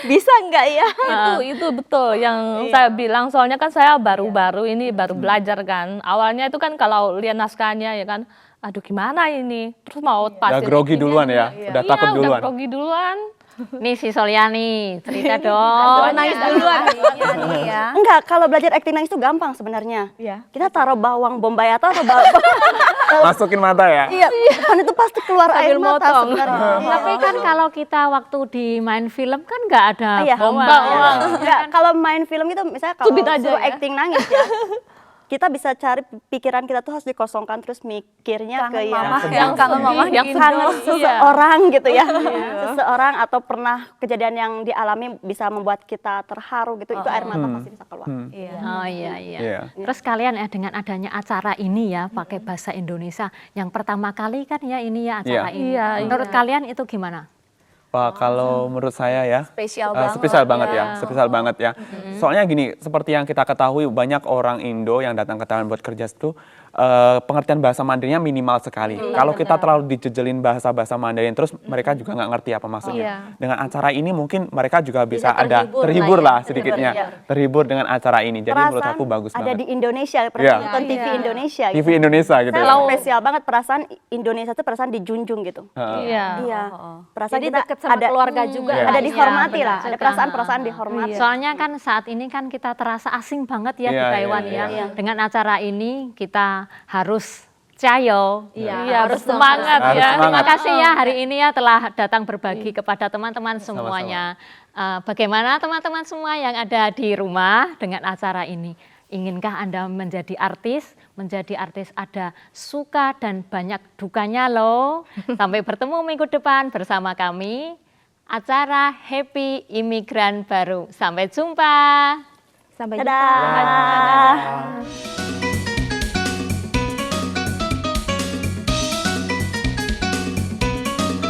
Bisa enggak ya? Itu betul yang saya bilang, soalnya kan saya baru-baru ini baru belajar kan. Awalnya itu kan kalau lihat naskahnya ya kan, aduh gimana ini, terus mau pasti udah grogi duluan ya, udah takut duluan. Udah grogi duluan. Nih si Soliani, cerita dong. Nangis duluan. Enggak, kalau belajar acting nangis itu gampang sebenarnya. Kita taruh bawang bombay atau masukin mata ya? Iya, kan itu pasti keluar air mata sebenarnya. Tapi kan kalau kita waktu di main film kan nggak ada bawang. Enggak, kalau main film itu misalnya kalau suruh acting nangis ya, kita bisa cari pikiran kita tuh harus dikosongkan, terus mikirnya ke yang seseorang gitu ya, seseorang atau pernah kejadian yang dialami bisa membuat kita terharu gitu, itu air mata pasti bisa keluar. Terus kalian ya dengan adanya acara ini ya pakai bahasa Indonesia yang pertama kali kan ya ini ya acara ini. Menurut kalian itu gimana? Kalau menurut saya ya spesial banget ya. Soalnya gini, seperti yang kita ketahui banyak orang Indo yang datang ke Thailand buat kerja itu pengertian bahasa Mandarinnya minimal sekali. Kalau kita terlalu dijejelin bahasa Mandarin terus mereka juga nggak ngerti apa maksudnya. Dengan acara ini mungkin mereka juga bisa ada terhibur lah sedikitnya. Terhibur dengan acara ini. Jadi menurut aku bagus banget. Ada di Indonesia, pernah nonton TV Indonesia gitu. TV Indonesia gitu. Spesial banget perasaan Indonesia tuh perasaan dijunjung gitu. Perasaan jadi kita dekat sama keluarga juga. Ada dihormati lah, ada perasaan-perasaan dihormati. Soalnya kan saat ini kan kita terasa asing banget ya di Taiwan ya. Dengan acara ini kita harus cayo, harus semangat ya. Terima kasih ya hari ini ya telah datang berbagi kepada teman-teman semuanya. Bagaimana teman-teman semua yang ada di rumah dengan acara ini? Inginkah Anda menjadi artis? Menjadi artis ada suka dan banyak dukanya loh. Sampai bertemu minggu depan bersama kami. Acara Happy Imigran Baru. Sampai jumpa. Sampai jumpa.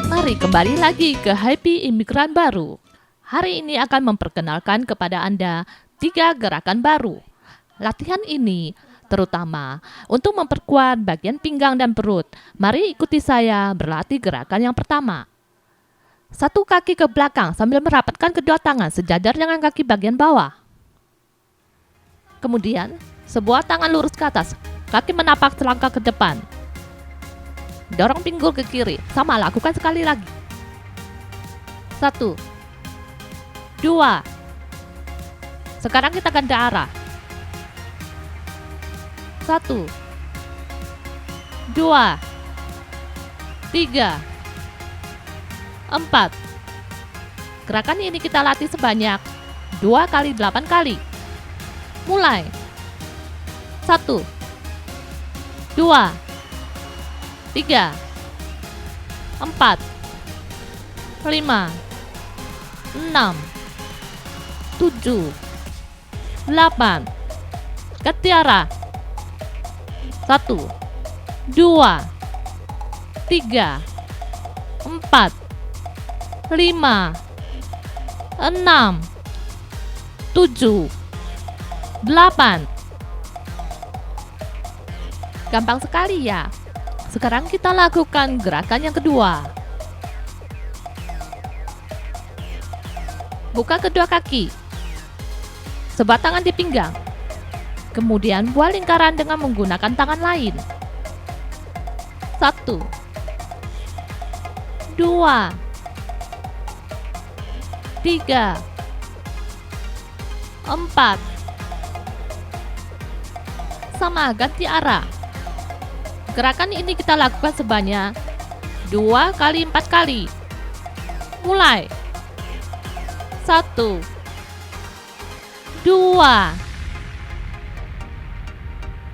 Mari kembali lagi ke Happy Imigran Baru. Hari ini akan memperkenalkan kepada Anda 3 gerakan baru. Latihan ini terutama untuk memperkuat bagian pinggang dan perut. Mari ikuti saya berlatih gerakan yang pertama. 1 kaki ke belakang sambil merapatkan kedua tangan sejajar dengan kaki bagian bawah. Kemudian, sebuah tangan lurus ke atas, kaki menapak selangkah ke depan. Dorong pinggul ke kiri, sama lakukan sekali lagi. 1, 2. Sekarang kita ganti arah. 1, 2, 3, 4. Gerakan ini kita latih sebanyak 2 kali 8 kali. Mulai. 1, 2, 3, 4, 5, 6, 7, 8. Ganti arah. 1, 2, 3, 4, 5, 6, 7, 8. Gampang sekali ya. Sekarang kita lakukan gerakan yang kedua. Buka kedua kaki. Sebat tangan di pinggang. Kemudian buat lingkaran dengan menggunakan tangan lain. 1, 2, 3, 4. Sama, ganti arah. Gerakan ini kita lakukan sebanyak 2 kali 4 kali. Mulai. 1, 2,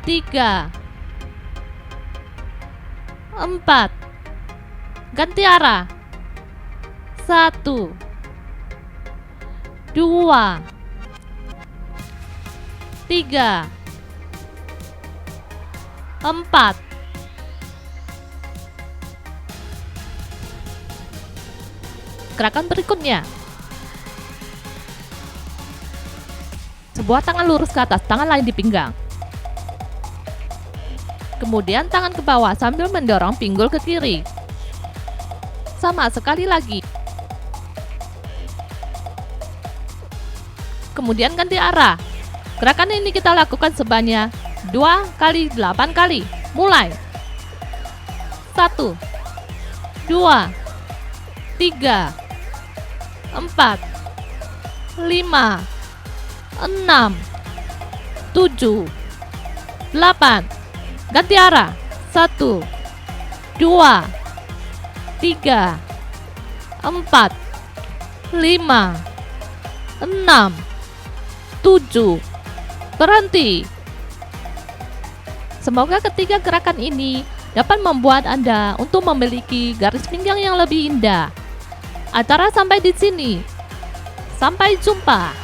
3, 4. Ganti arah. 1, 2, 3, 4. Gerakan berikutnya. Sebuah tangan lurus ke atas, tangan lain di pinggang. Kemudian tangan ke bawah sambil mendorong pinggul ke kiri. Sama, sekali lagi. Kemudian ganti arah. Gerakan ini kita lakukan sebanyak 2 kali 8 kali. Mulai. 1, 2, 3, 4, 5, 6, 7, 8. Ganti arah. 1, 2, 3, 4, 5, 6, 7. Berhenti. Semoga ketiga gerakan ini dapat membuat Anda untuk memiliki garis pinggang yang lebih indah. Acara sampai di sini. Sampai jumpa.